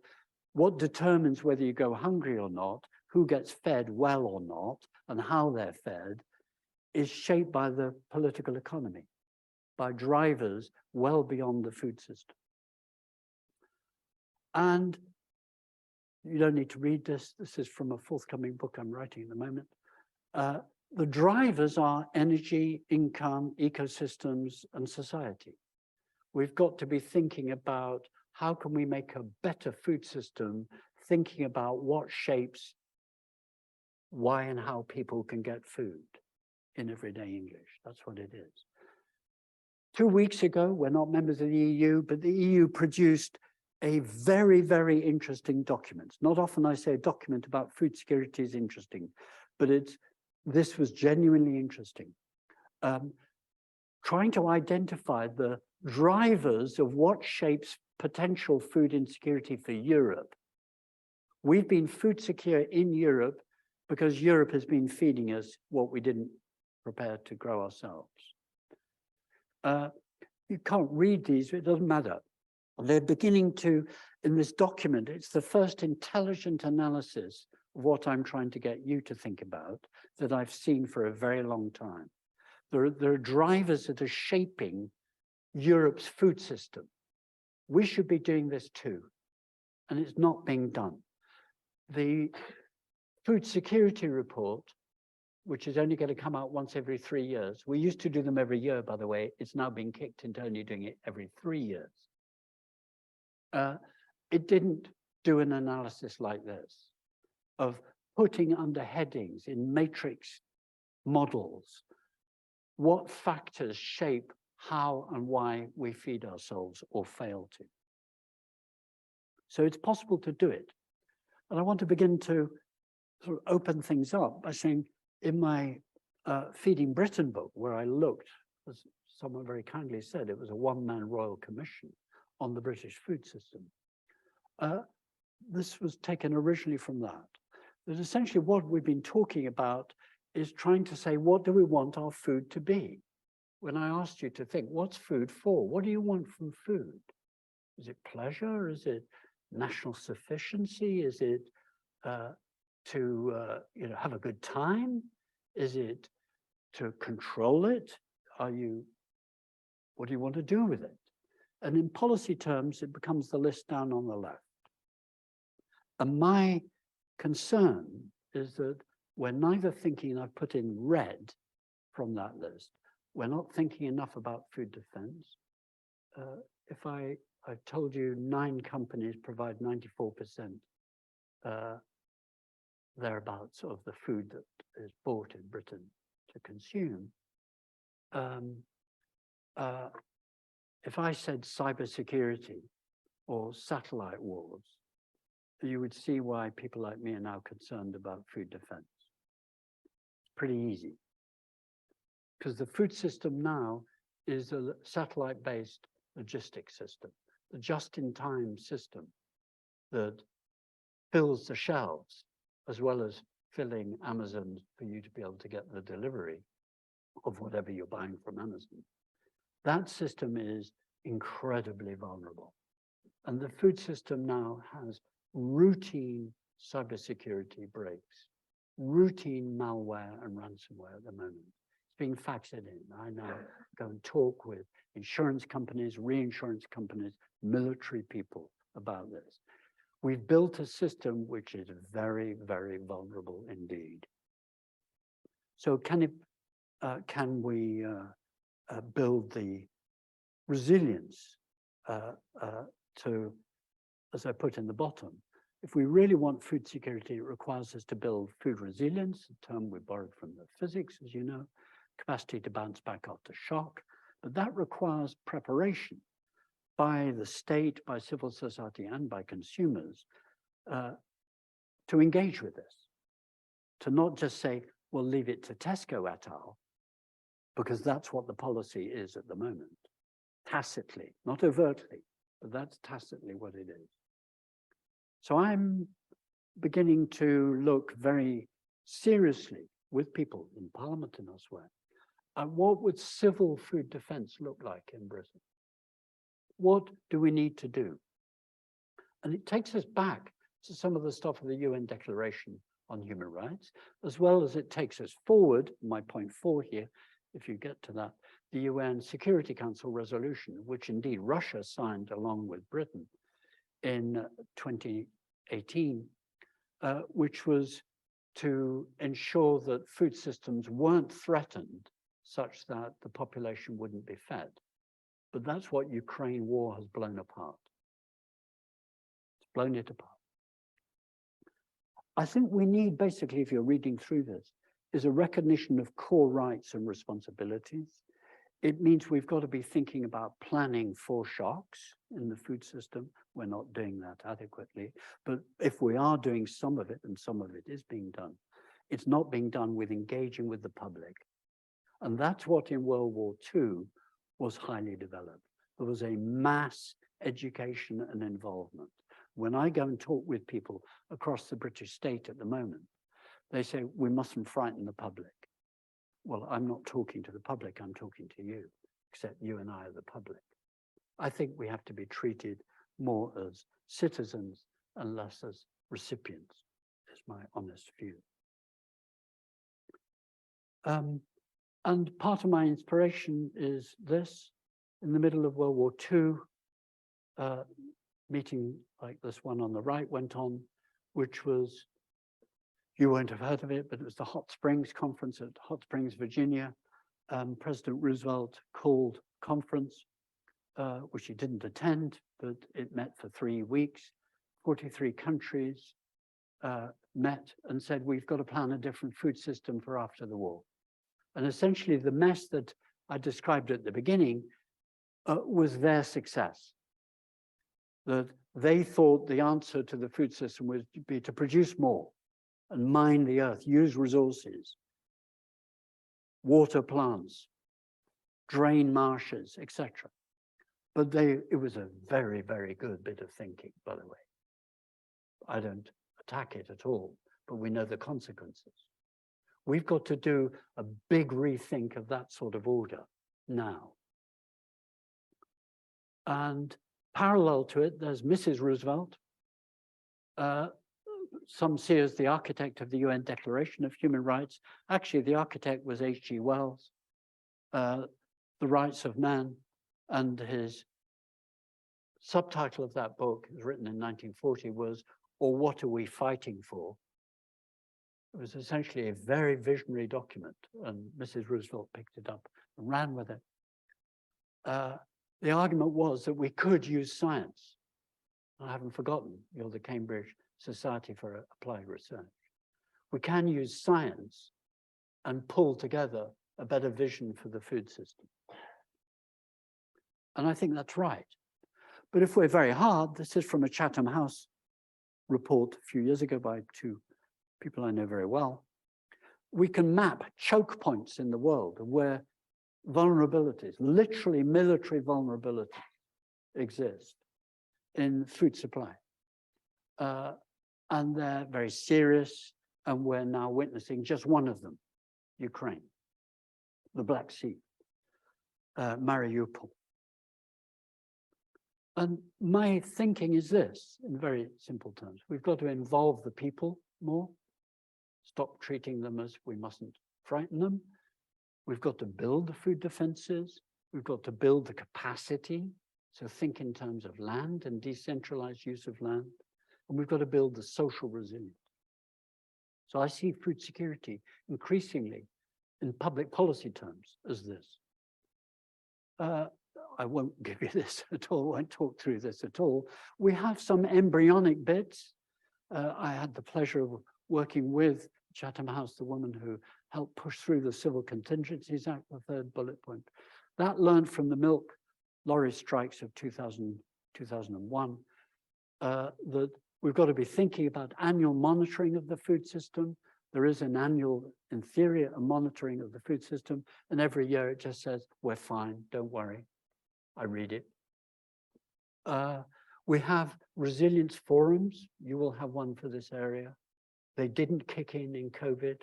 what determines whether you go hungry or not, who gets fed well or not, and how they're fed, is shaped by the political economy, by drivers well beyond the food system. And you don't need to read this. This is from a forthcoming book I'm writing at the moment. The drivers are energy, income, ecosystems, and society. We've got to be thinking about how can we make a better food system, thinking about what shapes why and how people can get food in everyday English. That's what it is. 2 weeks ago, we're not members of the EU, but the EU produced a very, very interesting document. Not often I say a document about food security is interesting, but this was genuinely interesting. Trying to identify the drivers of what shapes potential food insecurity for Europe. We've been food secure in Europe because Europe has been feeding us what we didn't prepare to grow ourselves. You can't read these, it doesn't matter. They're beginning to, in this document, it's the first intelligent analysis what I'm trying to get you to think about that I've seen for a very long time. There are drivers that are shaping Europe's food system. We should be doing this too, and it's not being done. The food security report, which is only going to come out once every 3 years. We used to do them every year, by the way. It's now been kicked into only doing it every 3 years. It didn't do an analysis like this of putting under headings in matrix models what factors shape how and why we feed ourselves or fail to. So it's possible to do it. And I want to begin to sort of open things up by saying, in my Feeding Britain book, where I looked, as someone very kindly said, it was a one-man royal commission on the British food system. This was taken originally from that. That essentially what we've been talking about is trying to say, what do we want our food to be? When I asked you to think, what's food for? What do you want from food? Is it pleasure? Is it national sufficiency? Is it to have a good time? Is it to control it? What do you want to do with it? And in policy terms, it becomes the list down on the left. And my concern is that we're neither thinking, I've put in red from that list, we're not thinking enough about food defense. If I've told you 9 companies provide 94% thereabouts of the food that is bought in Britain to consume. If I said cybersecurity or satellite wars, you would see why people like me are now concerned about food defense. It's pretty easy. Because the food system now is a satellite-based logistics system, the just-in-time system that fills the shelves, as well as filling Amazon for you to be able to get the delivery of whatever you're buying from Amazon. That system is incredibly vulnerable. And the food system now has routine cybersecurity breaks, routine malware and ransomware at the moment. It's being factored in. I now go and talk with insurance companies, reinsurance companies, military people about this. We've built a system which is very, very vulnerable indeed. So can we build the resilience to, as I put in the bottom, if we really want food security, it requires us to build food resilience, a term we borrowed from the physics, as you know, capacity to bounce back after shock, but that requires preparation by the state, by civil society, and by consumers to engage with this, to not just say, we'll leave it to Tesco et al., because that's what the policy is at the moment, tacitly, not overtly, but that's tacitly what it is. So I'm beginning to look very seriously with people in Parliament and elsewhere at what would civil food defense look like in Britain? What do we need to do? And it takes us back to some of the stuff of the UN Declaration on Human Rights, as well as it takes us forward, my point 4 here, if you get to that, the UN Security Council resolution, which indeed Russia signed along with Britain in 2018, which was to ensure that food systems weren't threatened such that the population wouldn't be fed. But that's what Ukraine war has blown apart. It's blown it apart. I think we need, basically, if you're reading through this, is a recognition of core rights and responsibilities. It means we've got to be thinking about planning for shocks in the food system. We're not doing that adequately. But if we are doing some of it, and some of it is being done, it's not being done with engaging with the public. And that's what in World War II was highly developed. There was a mass education and involvement. When I go and talk with people across the British state at the moment, they say, we mustn't frighten the public. Well, I'm not talking to the public, I'm talking to you, except you and I are the public. I think we have to be treated more as citizens and less as recipients. That's my honest view. And part of my inspiration is this. In the middle of World War II, meeting like this one on the right went on, which was, you won't have heard of it, but it was the Hot Springs Conference at Hot Springs, Virginia. President Roosevelt called conference, which he didn't attend, but it met for 3 weeks. 43 countries met and said, we've got to plan a different food system for after the war. And essentially the mess that I described at the beginning was their success. That they thought the answer to the food system would be to produce more and mine the earth, use resources, water plants, drain marshes, etc. But it was a very, very good bit of thinking, by the way. I don't attack it at all, but we know the consequences. We've got to do a big rethink of that sort of order now. And parallel to it, there's Mrs. Roosevelt. Some see as the architect of the UN Declaration of Human Rights. Actually, the architect was H.G. Wells, The Rights of Man, and his subtitle of that book, written in 1940, was, "Or What Are We Fighting For?" It was essentially a very visionary document, and Mrs. Roosevelt picked it up and ran with it. The argument was that we could use science. I haven't forgotten, you're the Cambridge Society for Applied Research. We can use science and pull together a better vision for the food system. And I think that's right. But if we're very hard, this is from a Chatham House report a few years ago by 2 people I know very well, we can map choke points in the world where vulnerabilities, literally military vulnerabilities, exist in food supply. And they're very serious, and we're now witnessing just one of them, Ukraine, the Black Sea, Mariupol. And my thinking is this, in very simple terms. We've got to involve the people more, stop treating them as we mustn't frighten them. We've got to build the food defenses. We've got to build the capacity. So think in terms of land and decentralized use of land. And we've got to build the social resilience. So I see food security increasingly in public policy terms as this. I won't give you this at all, won't talk through this at all. We have some embryonic bits. I had the pleasure of working with Chatham House, the woman who helped push through the Civil Contingencies Act, the 3rd bullet point. That learned from the milk lorry strikes of 2001, that we've got to be thinking about annual monitoring of the food system. There is an annual, in theory, a monitoring of the food system, and every year it just says, we're fine, don't worry. I read it. We have resilience forums. You will have one for this area. They didn't kick in COVID.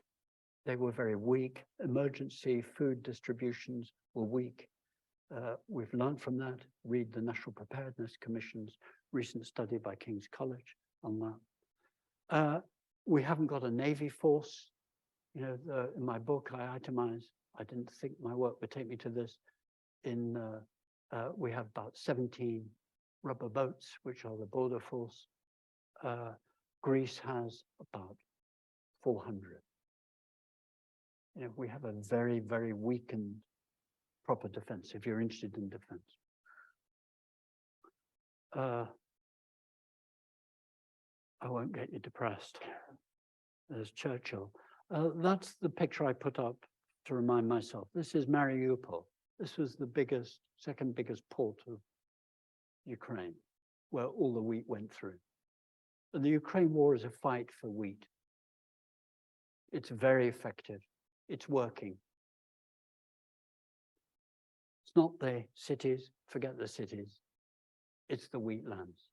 They were very weak. Emergency food distributions were weak. We've learned from that. Read the National Preparedness Commission's recent study by King's College on that. We haven't got a Navy force. You know, in my book, I itemize. I didn't think my work would take me to this. We have about 17 rubber boats, which are the border force. Greece has about 400. You know, we have a very, very weakened proper defense, if you're interested in defense. I won't get you depressed. There's Churchill. That's the picture I put up to remind myself. This is Mariupol. This was the biggest, second biggest port of Ukraine, where all the wheat went through. And the Ukraine war is a fight for wheat. It's very effective. It's working. It's not the cities, forget the cities. It's the wheatlands.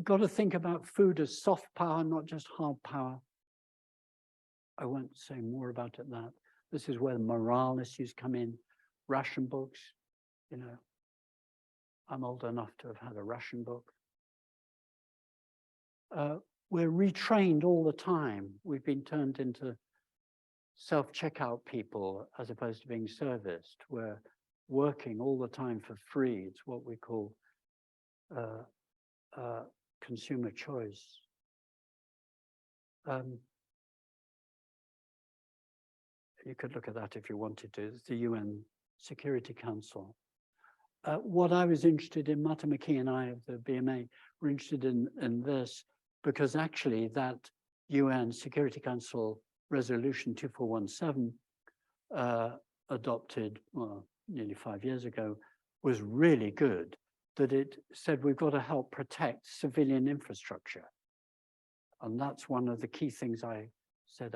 Got to think about food as soft power, not just hard power. I won't say more about it that. This is where the morale issues come in. Ration books, you know. I'm old enough to have had a ration book. We're retrained all the time. We've been turned into self-checkout people as opposed to being serviced. We're working all the time for free. It's what we call consumer choice. You could look at that if you wanted to. It's the UN Security Council. What I was interested in, Martin McKee and I of the BMA were interested in this because actually that UN Security Council Resolution 2417 adopted, well, nearly 5 years ago, was really good, that it said we've got to help protect civilian infrastructure. And that's one of the key things I said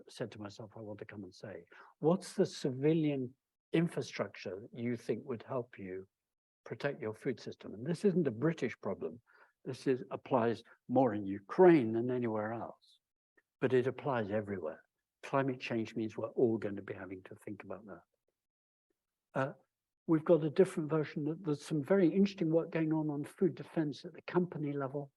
said to myself, I want to come and say, what's the civilian infrastructure that you think would help you protect your food system? And this isn't a British problem. This applies more in Ukraine than anywhere else, but it applies everywhere. Climate change means we're all going to be having to think about that. We've got a different version. There's some very interesting work going on food defense at the company level.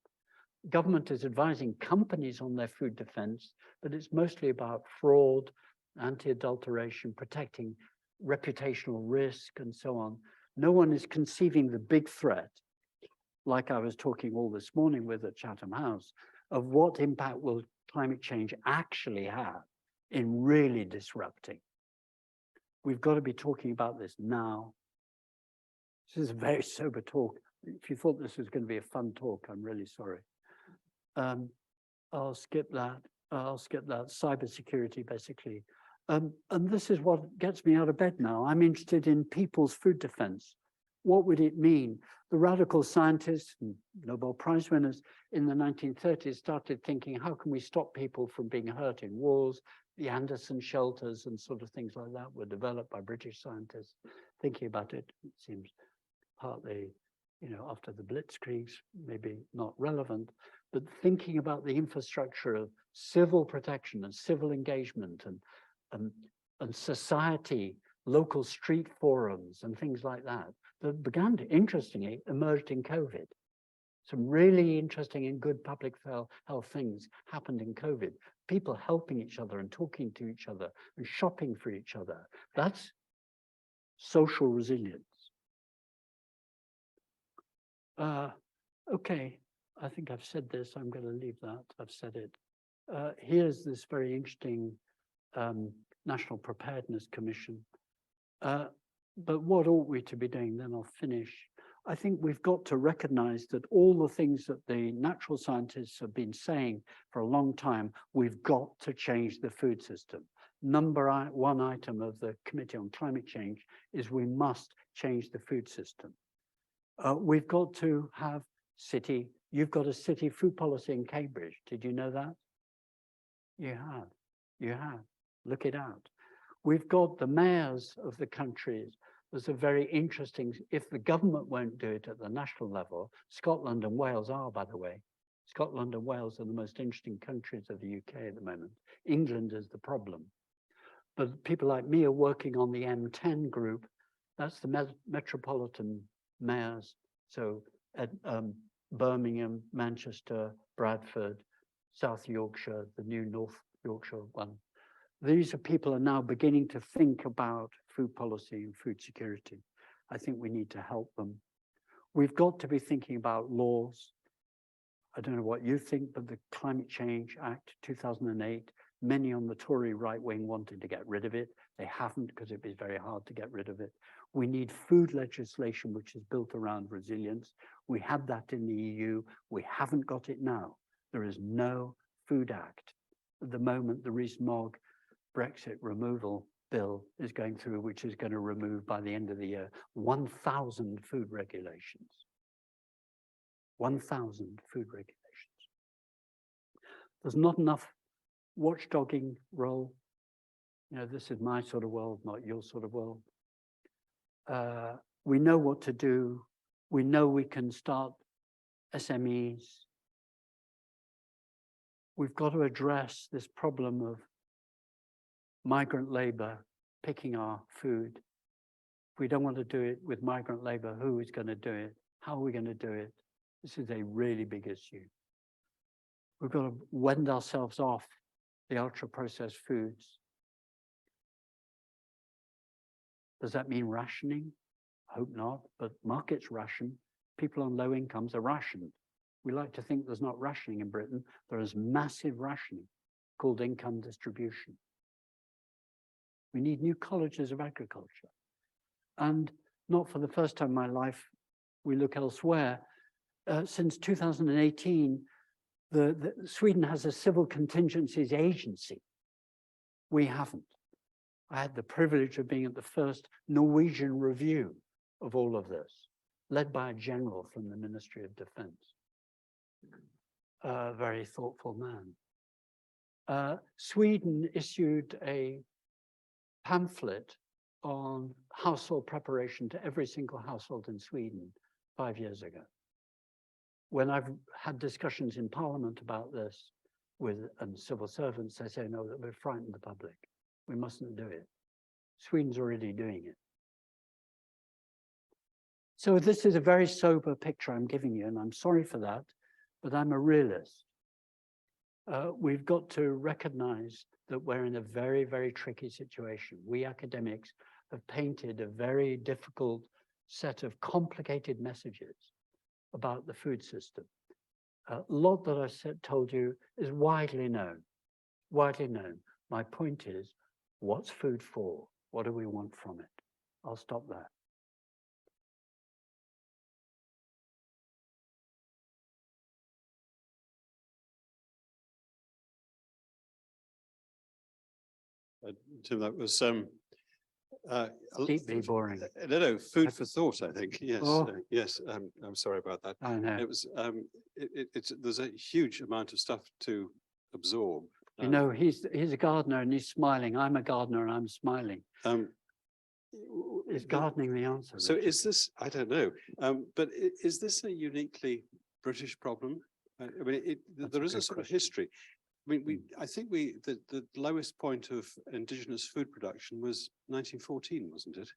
Government is advising companies on their food defense, but it's mostly about fraud, anti-adulteration, protecting reputational risk, and so on. No one is conceiving the big threat, like I was talking all this morning with at Chatham House, of what impact will climate change actually have in really disrupting. We've got to be talking about this now. This is a very sober talk. If you thought this was going to be a fun talk, I'm really sorry. I'll skip that. Cybersecurity, basically. And this is what gets me out of bed now. I'm interested in people's food defense. What would it mean? The radical scientists and Nobel Prize winners in the 1930s started thinking, how can we stop people from being hurt in wars? The Anderson shelters and sort of things like that were developed by British scientists. Thinking about it, it seems partly, after the Blitzkriegs, maybe not relevant, but thinking about the infrastructure of civil protection and civil engagement and society, local street forums and things like that began to, interestingly, emerged in COVID. Some really interesting and good public health things happened in COVID. People helping each other and talking to each other and shopping for each other. That's social resilience. Okay, I think I've said this. I'm going to leave that. I've said it. Here's this very interesting National Preparedness Commission. But what ought we to be doing? Then I'll finish. I think we've got to recognize that all the things that the natural scientists have been saying for a long time, we've got to change the food system. Number one item of the Committee on Climate Change is we must change the food system. We've got to have you've got a city food policy in Cambridge. Did you know that? You have. Look it out. We've got the mayors of the countries. There's a very interesting, if the government won't do it at the national level, Scotland and Wales are, by the way. Scotland and Wales are the most interesting countries of the UK at the moment. England is the problem. But people like me are working on the M10 group. That's the Metropolitan mayors. So at Birmingham, Manchester, Bradford, South Yorkshire, the new North Yorkshire one. These are people are now beginning to think about food policy and food security. I think we need to help them. We've got to be thinking about laws. I don't know what you think, but the Climate Change Act 2008, many on the Tory right wing wanted to get rid of it. They haven't because it'd be very hard to get rid of it. We need food legislation which is built around resilience. We had that in the EU. We haven't got it now. There is no Food Act. At the moment, the Rees-Mogg Brexit removal bill is going through, which is going to remove by the end of the year 1,000 food regulations. 1,000 food regulations. There's not enough watchdogging role. This is my sort of world, not your sort of world. We know what to do. We know we can start SMEs. We've got to address this problem of migrant labor picking our food. If we don't want to do it with migrant labor, who is going to do it? How are we going to do it? This is a really big issue. we've got to wend ourselves off the ultra-processed foods. Does that mean rationing? I hope not, but markets ration. People on low incomes are rationed. We like to think there's not rationing in Britain. There is massive rationing called income distribution. We need new colleges of agriculture. And not for the first time in my life, we look elsewhere. Since 2018, Sweden has a civil contingencies agency. We haven't. I had the privilege of being at the first Norwegian review of all of this, led by a general from the Ministry of Defense. A very thoughtful man. Sweden issued a pamphlet on household preparation to every single household in Sweden 5 years ago. When I've had discussions in Parliament about this with civil servants, they say, no, that we're frightened the public. We mustn't do it. Sweden's already doing it. So this is a very sober picture I'm giving you, and I'm sorry for that, but I'm a realist. We've got to recognize that we're in a very, very tricky situation. We academics have painted a very difficult set of complicated messages about the food system. A lot that I told you is widely known, widely known. My point is, what's food for? What do we want from it? I'll stop there. Tim, that was Deeply boring. No, food for thought, I think. Yes, Oh. yes. I'm sorry about that. I know. It was. There's a huge amount of stuff to absorb. You know, he's a gardener and he's smiling. I'm a gardener and I'm smiling. Is gardening the answer? So Richard? is this? I don't know. But is this a uniquely British problem? I mean, there is a sort of history. I mean, I think the lowest point of indigenous food production was 1914, wasn't it?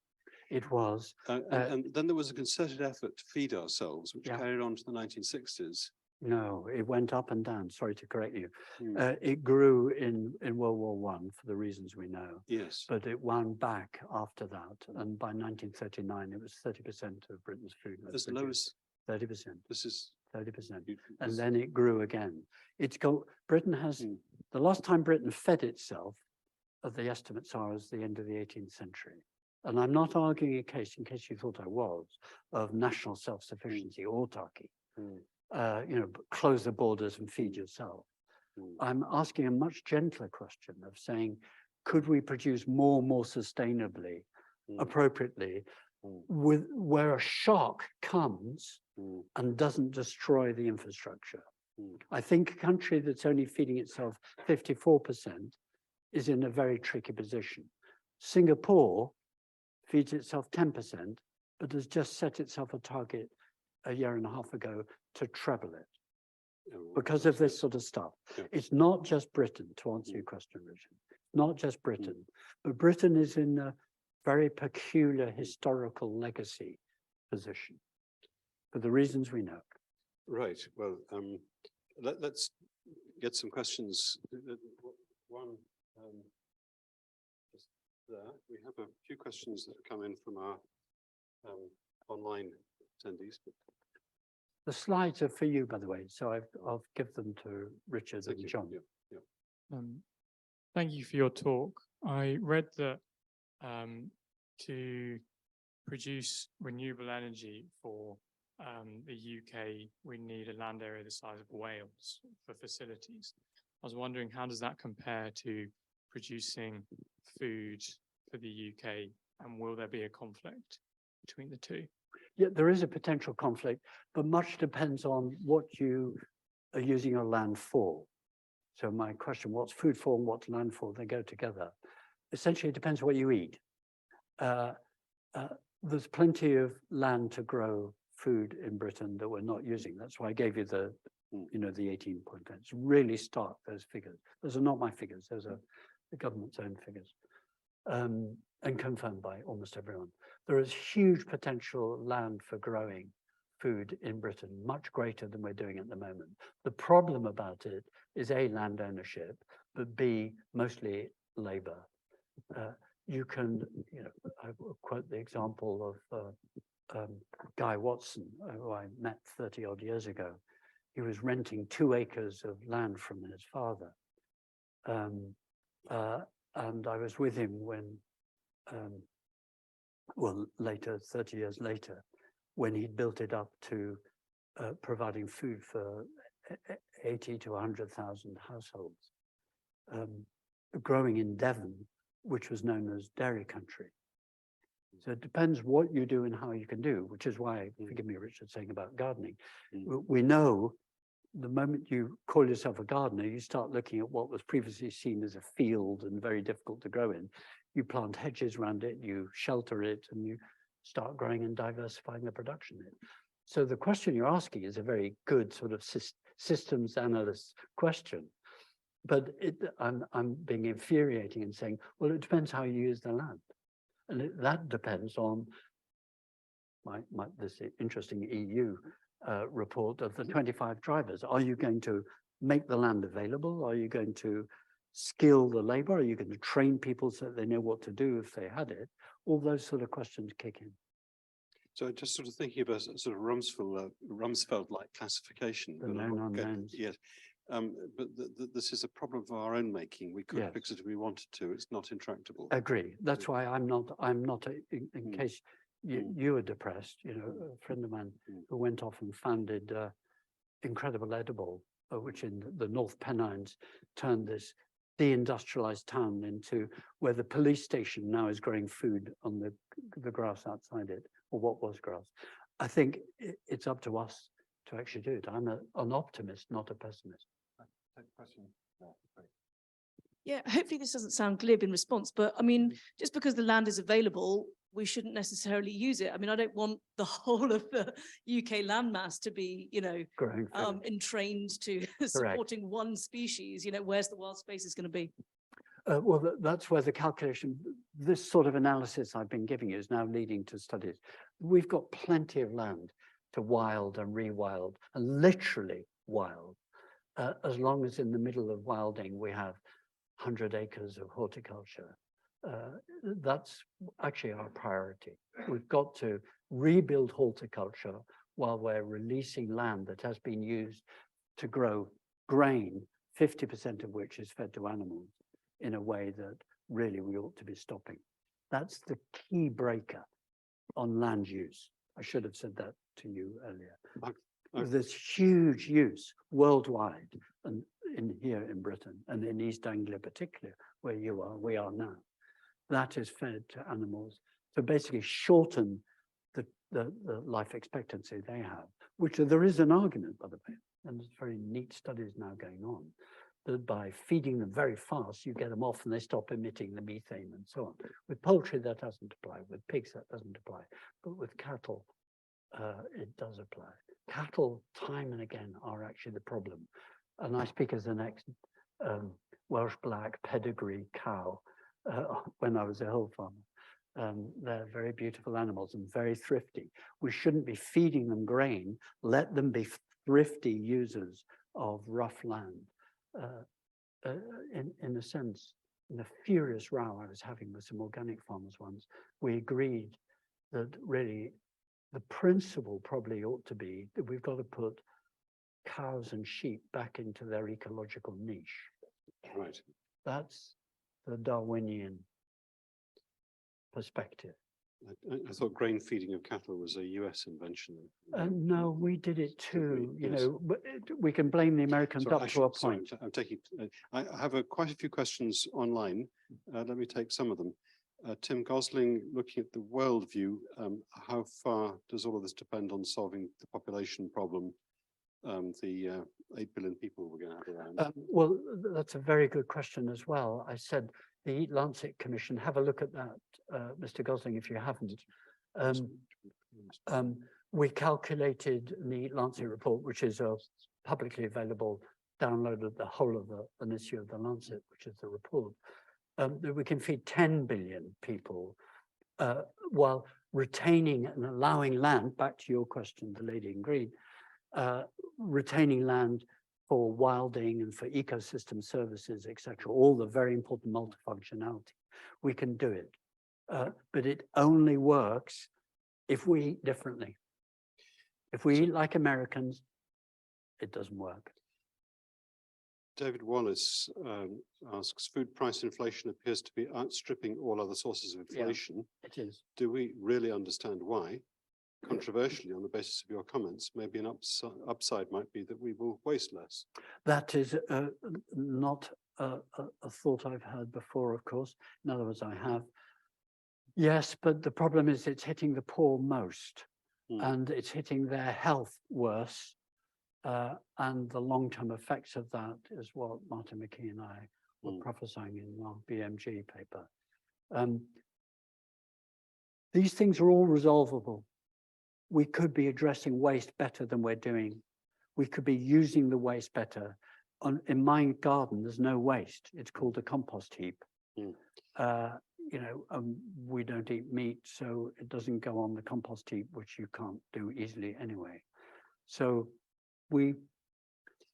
It was. And then there was a concerted effort to feed ourselves, which Yeah. carried on to the 1960s. No, it went up and down. Sorry to correct you. It grew in World War I for the reasons we know. Yes. But it wound back after that. And by 1939, it was 30% of Britain's food. As low as 30%. This is 30%. And then it grew again. Britain has, the last time Britain fed itself, the estimates are, as the end of the 18th century. And I'm not arguing a case, in case you thought I was, of national self-sufficiency, autarky. You know, close the borders and feed yourself. I'm asking a much gentler question of saying, could we produce more sustainably, appropriately, where a shock comes and doesn't destroy the infrastructure? I think a country that's only feeding itself 54% is in a very tricky position. Singapore feeds itself 10%, but has just set itself a target a year and a half ago to treble it because of this sort of stuff. Yeah. It's not just Britain, to answer your question, Richard. Not just Britain, but Britain is in a very peculiar historical legacy position for the reasons we know. right. Well, let's get some questions. One, just there. We have a few questions that have come in from our online attendees. The slides are for you, by the way, so I'll give them to Richard Thank and you. John. Yeah. Thank you for your talk. I read that to produce renewable energy for the UK, we need a land area the size of Wales for facilities. I was wondering, how does that compare to producing food for the UK, and will there be a conflict between the two? Yeah, there is a potential conflict, but much depends on what you are using your land for. So my question, what's food for and what's land for? They go together. Essentially, it depends what you eat. There's plenty of land to grow food in Britain that we're not using. That's why I gave you the, the 18 point. It's really stark, those figures. Those are not my figures. Those are the government's own figures. And confirmed by almost everyone. There is huge potential land for growing food in Britain, much greater than we're doing at the moment. The problem about it is A, land ownership, but B, mostly labor. You can, I will quote the example of Guy Watson, who I met 30 odd years ago. He was renting 2 acres of land from his father. And I was with him when, later, 30 years later, when he'd built it up to providing food for 80 to 100,000 households, growing in Devon, which was known as dairy country. So it depends what you do and how you can do, which is why, forgive me, Richard, saying about gardening. We know the moment you call yourself a gardener, you start looking at what was previously seen as a field and very difficult to grow in. You plant hedges around it, you shelter it, and you start growing and diversifying the production. So the question you're asking is a very good sort of systems analyst question. But I'm being infuriating and saying, well, it depends how you use the land. And that depends on this interesting EU report of the 25 drivers. Are you going to make the land available? Are you going to skill the labor? Are you going to train people so that they know what to do if they had it? All those sort of questions kick in. So just sort of thinking about sort of Rumsfeld-like classification. The known unknowns. Yes. But this is a problem of our own making. We could fix it if we wanted to. It's not intractable. Agree. That's why I'm not in case you are depressed, a friend of mine who went off and founded Incredible Edible, which in the North Pennines turned this deindustrialized town into where the police station now is growing food on the grass outside it, or what was grass. I think it's up to us to actually do it. I'm an optimist, not a pessimist. Yeah, hopefully this doesn't sound glib in response, but I mean, just because the land is available, we shouldn't necessarily use it. I mean, I don't want the whole of the UK landmass to be, entrained to supporting one species. Where's the wild space is going to be? Well, that's where the calculation, this sort of analysis I've been giving you is now leading to studies. We've got plenty of land to wild and rewild, and literally wild, as long as in the middle of wilding we have 100 acres of horticulture. That's actually our priority. We've got to rebuild horticulture while we're releasing land that has been used to grow grain, 50% of which is fed to animals, in a way that really we ought to be stopping. That's the key breaker on land use. I should have said that to you earlier. There's huge use worldwide, and here in Britain and in East Anglia particularly, where we are now. That is fed to animals to basically shorten the life expectancy they have, which there is an argument, by the way, and there's very neat studies now going on, that by feeding them very fast, you get them off and they stop emitting the methane and so on. With poultry, that doesn't apply. With pigs, that doesn't apply. But with cattle, it does apply. Cattle, time and again, are actually the problem. And I speak as an ex-Welsh black pedigree cow when I was a hill farmer. They're very beautiful animals and very thrifty. We shouldn't be feeding them grain. Let them be thrifty users of rough land. In a sense, in a furious row I was having with some organic farmers once, we agreed that really the principle probably ought to be that we've got to put cows and sheep back into their ecological niche. Right. That's the Darwinian perspective. I thought grain feeding of cattle was a US invention. No, we did it too, but we can blame the Americans up to a point. I'm taking, I have quite a few questions online. Let me take some of them. Tim Gosling, looking at the world view, how far does all of this depend on solving the population problem, the 8 billion people we're going to have around? Well, that's a very good question as well. I said the Eat Lancet Commission, have a look at that, Mr. Gosling, if you haven't. We calculated in the Eat Lancet report, which is publicly available, downloaded the whole of an issue of the Lancet, which is the report, that we can feed 10 billion people, while retaining and allowing land, back to your question, the lady in green, retaining land for wilding and for ecosystem services, etc., all the very important multifunctionality, we can do it. But it only works if we eat differently. If we eat like Americans, it doesn't work. David Wallace asks, food price inflation appears to be outstripping all other sources of inflation. It is. Do we really understand why? Controversially, on the basis of your comments, maybe an upside might be that we will waste less. That is not a thought I've heard before, of course. In other words, I have. Yes, but the problem is it's hitting the poor most, and it's hitting their health worse. And the long-term effects of that is what Martin McKee and I were prophesying in our BMG paper. These things are all resolvable. We could be addressing waste better than we're doing. We could be using the waste better. In my garden, there's no waste. It's called a compost heap. You know, we don't eat meat, so it doesn't go on the compost heap, which you can't do easily anyway. So we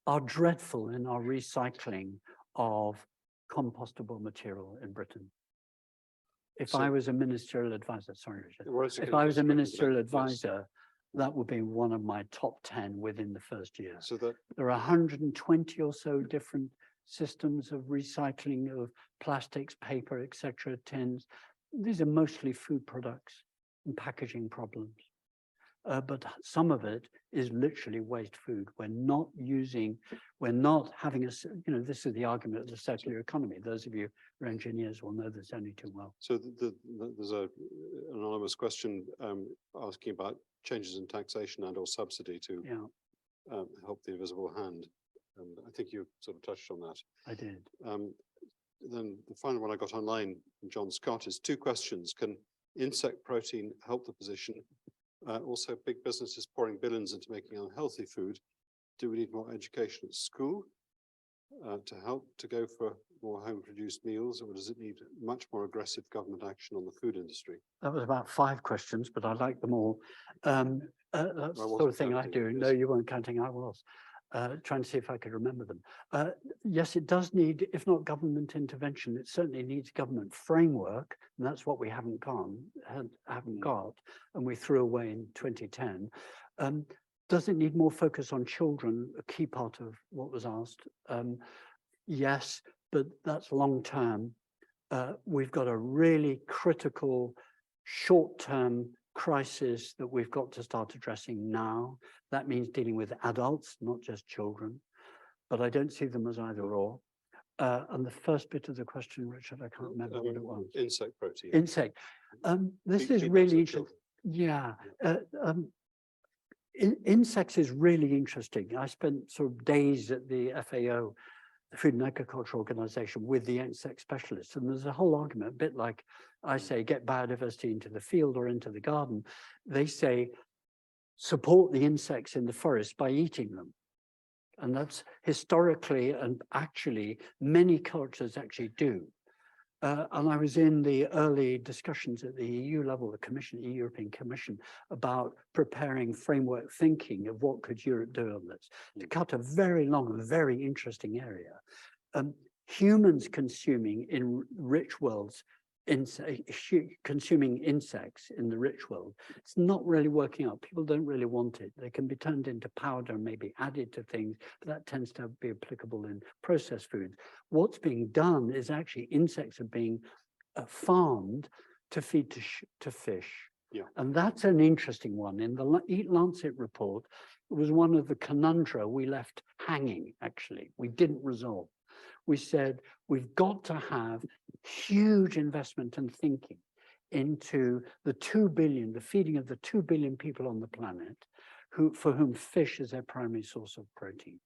are dreadful in our recycling of compostable material in Britain. If I was a ministerial advisor, sorry, Richard, if I was a ministerial advisor, that would be one of my top 10 within the first year. So that there are 120 or so different systems of recycling of plastics, paper, etc., tins. These are mostly food products and packaging problems. But some of it is literally waste food. We're not having this is the argument of the circular economy. Those of you who are engineers will know this only too well. So there's an anonymous question asking about changes in taxation and or subsidy to help the invisible hand. And I think you sort of touched on that. I did. Then the final one I got online from John Scott is 2 questions. Can insect protein help the position? Also, big business is pouring billions into making unhealthy food. Do we need more education at school to help to go for more home-produced meals, or does it need much more aggressive government action on the food industry? That was about 5 questions, but I like them all. That's the sort of thing I do. No, you weren't counting, I was. Trying to see if I could remember them. Yes, it does need, if not government intervention, it certainly needs government framework, and that's what we haven't got, and we threw away in 2010. Does it need more focus on children? A key part of what was asked. Yes, but that's long term. We've got a really critical short-term crisis that we've got to start addressing now. That means dealing with adults, not just children, but I don't see them as either or. And the first bit of the question, Richard, I can't remember what it was. Insect protein. Insect. This is really interesting. Yeah. Insects is really interesting. I spent sort of days at the FAO, the Food and Agriculture Organization, with the insect specialists. And there's a whole argument, a bit like I say, get biodiversity into the field or into the garden. They say, support the insects in the forest by eating them. And that's historically, and actually, many cultures actually do. And I was in the early discussions at the EU level, the Commission, the European Commission, about preparing framework thinking of what could Europe do on this. To cut a very long, very interesting area. Humans consuming in rich worlds, consuming insects in the rich world, it's not really working out. People don't really want it. They can be turned into powder and maybe added to things, but that tends to be applicable in processed foods. What's being done is actually insects are being farmed to feed to fish. Yeah. And that's an interesting one. In the Eat Lancet report, it was one of the conundra we left hanging, actually. We didn't resolve. We said, we've got to have huge investment and thinking into the 2 billion, the feeding of the 2 billion people on the planet, for whom fish is their primary source of protein.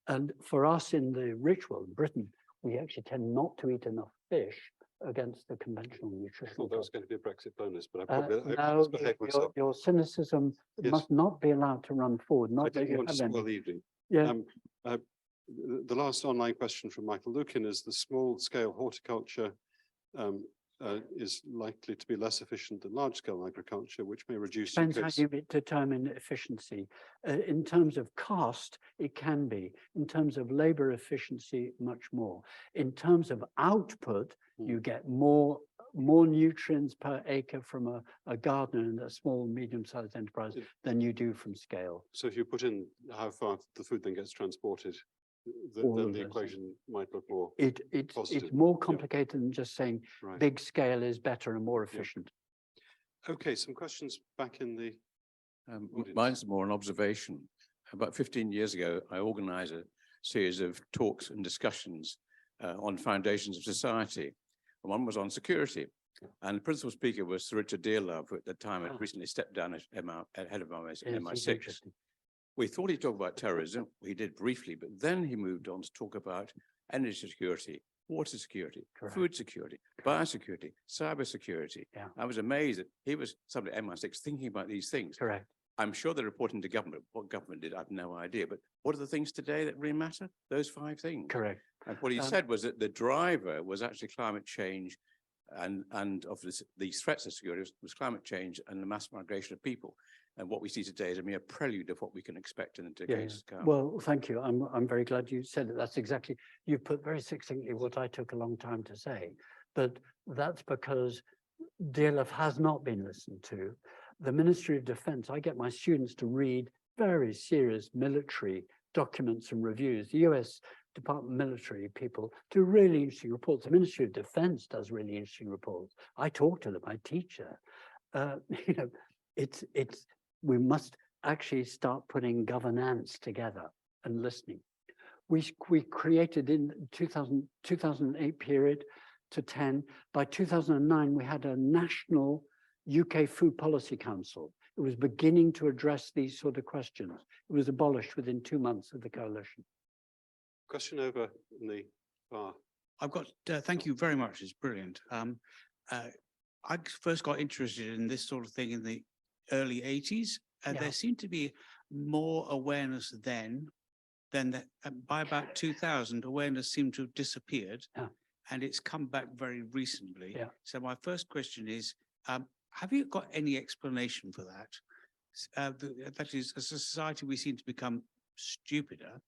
And for us in the rich world, Britain, we actually tend not to eat enough fish against the conventional nutrition. I thought that was going to be a Brexit bonus, but I probably no, misbehaved myself. your cynicism must not be allowed to run forward. Not I that didn't you want to have spoil any. the evening. Yeah. The last online question from Michael Lukin is the small scale horticulture is likely to be less efficient than large-scale agriculture, which may reduce your Depends costs. how you determine efficiency. In terms of cost, it can be. In terms of labor efficiency, much more. In terms of output, you get more nutrients per acre from a gardener and a small, medium-sized enterprise than you do from scale. So if you put in how far the food then gets transported, All then of the those equation might look more It's positive. more complicated than just saying Right. big scale is better and more efficient. Okay, some questions back in the audience. Mine's more an observation. About 15 years ago, I organized a series of talks and discussions on foundations of society. One was on security. And the principal speaker was Sir Richard Dearlove, who at the time had recently stepped down as head of Yes, it's MI6. interesting. We thought he'd talk about terrorism. He did briefly, but then he moved on to talk about energy security, water security, Correct. food security, biosecurity, cyber security. Yeah. I was amazed that he was somebody at MI6 thinking about these things. Correct. I'm sure they're reporting to government. What government did, I have no idea. But what are the things today that really matter? Those 5 things. Correct. And what he said was that the driver was actually climate change and of these threats of security was climate change and the mass migration of people. And what we see today is a mere prelude of what we can expect in the decades to come. Well, thank you. I'm very glad you said it. That's exactly, you put very succinctly what I took a long time to say. But that's because DLF has not been listened to. The Ministry of Defense, I get my students to read very serious military documents and reviews. The US Department of Military people do really interesting reports. The Ministry of Defense does really interesting reports. I talk to them, I teach there. You know, we must actually start putting governance together and listening. We created in 2008 period to 10. By 2009, we had a national UK Food Policy Council. It was beginning to address these sort of questions. It was abolished within 2 months of the coalition. Question over in the far. I've got, thank you very much, it's brilliant. I first got interested in this sort of thing in the early 80s, and Yeah. there seemed to be more awareness then than that. By about 2000, awareness seemed to have disappeared, Yeah. and it's come back very recently. Yeah. So my first question is, have you got any explanation for that? That is, as a society, we seem to become stupider.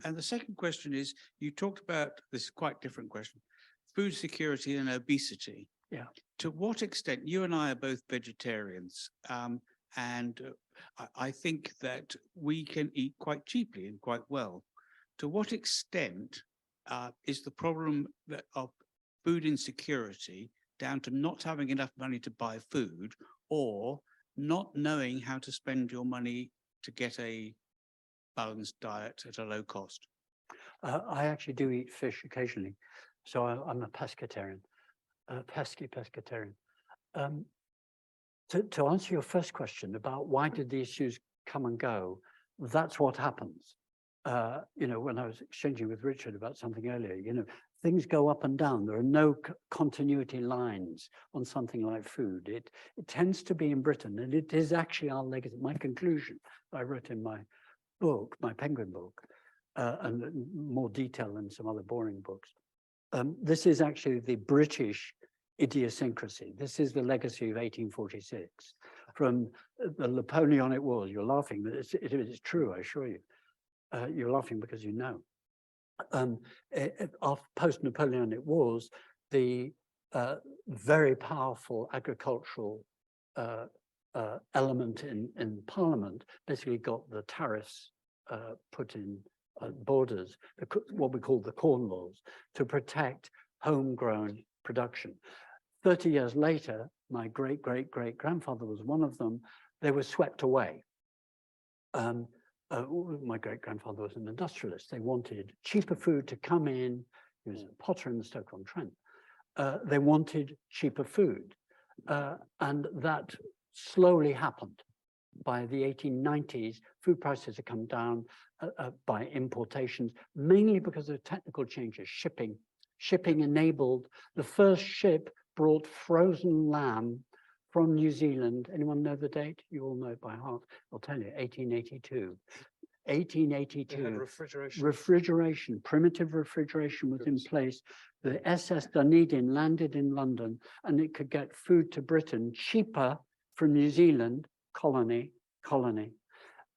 And the second question is, you talked about, this is quite different question, food security and obesity. Yeah. To what extent, you and I are both vegetarians, and I think that we can eat quite cheaply and quite well. To what extent is the problem of food insecurity down to not having enough money to buy food or not knowing how to spend your money to get a balanced diet at a low cost? I actually do eat fish occasionally, so I'm a pescatarian, pesky pescatarian. To answer your first question about why did the issues come and go, that's what happens. You know, when I was exchanging with Richard about something earlier, you know, things go up and down. There are no continuity lines on something like food. It tends to be in Britain, and it is actually our legacy. My conclusion I wrote in my book, my Penguin book, and more detail than some other boring books. This is actually the British idiosyncrasy. This is the legacy of 1846 from the Napoleonic Wars. You're laughing, but it's true, I assure you. You're laughing because you know. After post-Napoleonic Wars, the very powerful agricultural element in Parliament basically got the tariffs put in borders, what we call the Corn Laws, to protect homegrown production. 30 years later, my great-great-great-grandfather was one of them. They were swept away. My great-grandfather was an industrialist. They wanted cheaper food to come in. He was a potter in the Stoke-on-Trent. They wanted cheaper food. And that slowly happened. By the 1890s, food prices had come down by importations, mainly because of technical changes. Shipping enabled, the first ship brought frozen lamb from New Zealand. Anyone know the date? You all know it by heart. I'll tell you, 1882. 1882. refrigeration. Refrigeration, primitive refrigeration was in place. The SS Dunedin landed in London and it could get food to Britain cheaper from New Zealand colony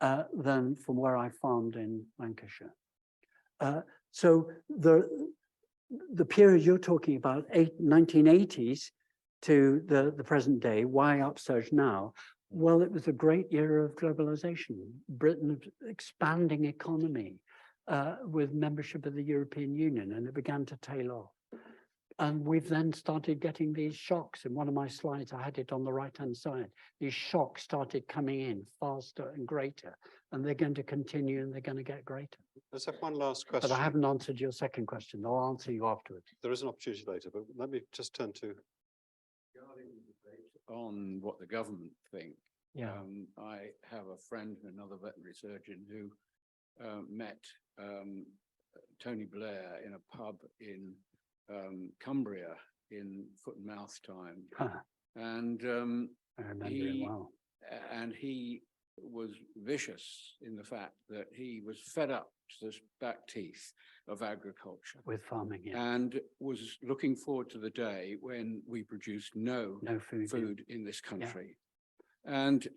than from where I farmed in Lancashire. So the period you're talking about, 1980s to the present day, why upsurge now? Well, it was a great year of globalization. Britain expanding economy with membership of the European Union, and it began to tail off. And we've then started getting these shocks. In one of my slides, I had it on the right-hand side. These shocks started coming in faster and greater, and they're going to continue and they're going to get greater. Let's have one last question. But I haven't answered your second question. I'll answer you afterwards. There is an opportunity later, but let me just turn to. Regarding the debate on what the government think, Yeah. I have a friend, another veterinary surgeon, who met Tony Blair in a pub in Cumbria in foot and mouth time, and I remember it well. and he was vicious in the fact that he was fed up to the back teeth of agriculture With farming, yeah. and was looking forward to the day when we produced no food in this country. And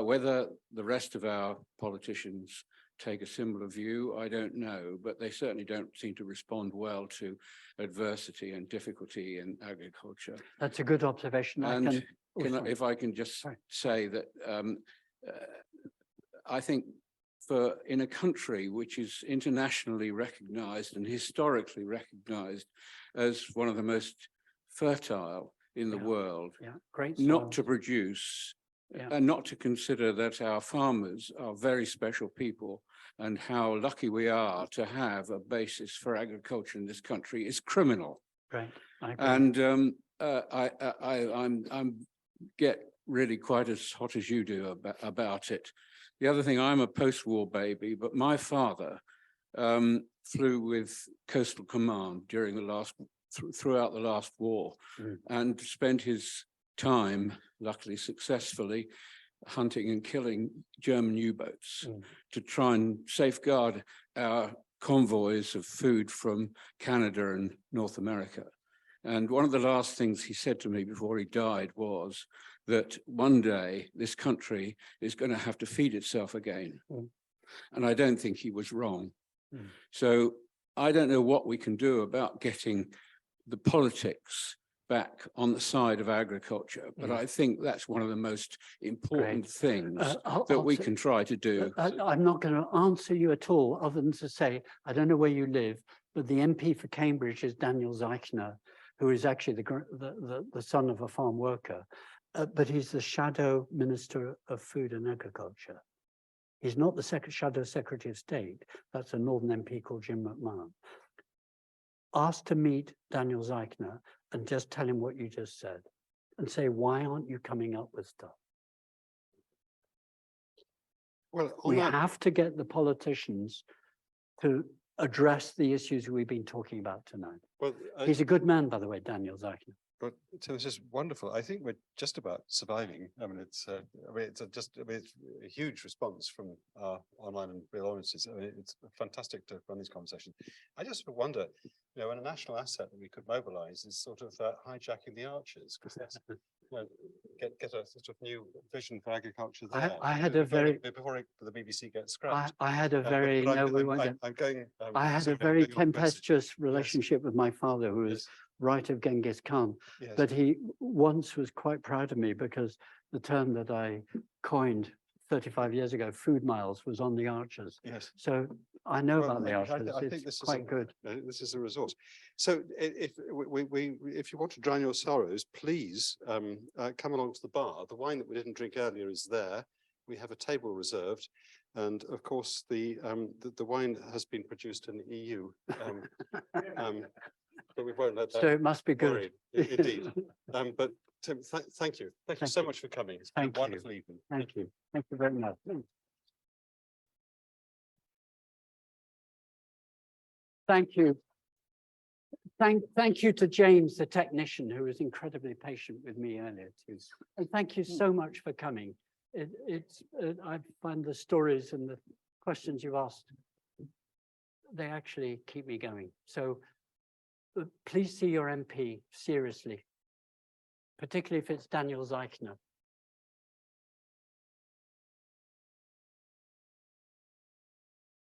whether the rest of our politicians take a similar view, I don't know, but they certainly don't seem to respond well to adversity and difficulty in agriculture. That's a good observation. And if I can just say that I think in a country which is internationally recognized and historically recognized as one of the most fertile in the world, not to produce and not to consider that our farmers are very special people and how lucky we are to have a basis for agriculture in this country is criminal. Right. And I'm get really quite as hot as you do about it. The other thing, I'm a post-war baby, but my father flew with Coastal Command during the throughout the last war, and spent his time, luckily successfully, hunting and killing German U-boats to try and safeguard our convoys of food from Canada and North America. And one of the last things he said to me before he died was that one day this country is going to have to feed itself again. And I don't think he was wrong. So I don't know what we can do about getting the politics back on the side of agriculture, but I think that's one of the most important things that we can try to do. I'm not going to answer you at all, other than to say, I don't know where you live, but the MP for Cambridge is Daniel Zeichner, who is actually the son of a farm worker, but he's the shadow minister of food and agriculture. He's not the shadow secretary of state. That's a Northern MP called Jim McMahon. Ask to meet Daniel Zeichner and just tell him what you just said and say, why aren't you coming up with stuff? Well, we have to get the politicians to address the issues we've been talking about tonight. Well, he's a good man, by the way, Daniel Zeichner. But so this is wonderful. I think we're just about surviving. I mean, it's it's a huge response from our online and real audiences. I mean, it's fantastic to run these conversations. I just wonder, you know, when a national asset that we could mobilize is sort of hijacking the archers, because that's get a sort of new vision for agriculture there. I had a very before the BBC gets scrapped. I had a very I had a very tempestuous relationship with my father, who was right of Genghis Khan, but he once was quite proud of me because the term that I coined 35 years ago, food miles, was on the archers. Yes. So I know about the archers. I think it's quite good. This is a resource. So if you want to drown your sorrows, please come along to the bar. The wine that we didn't drink earlier is there. We have a table reserved, and of course the wine has been produced in the EU. But we won't let that. So it must be good. Indeed. But Tim, thank you. Thank you so much for coming. It's been a wonderful evening. Thank you. Thank you very much. Thank you. Thank you to James, the technician, who was incredibly patient with me earlier too. And thank you so much for coming. I find the stories and the questions you asked, they actually keep me going. So please see your MP seriously, particularly if it's Daniel Zeichner.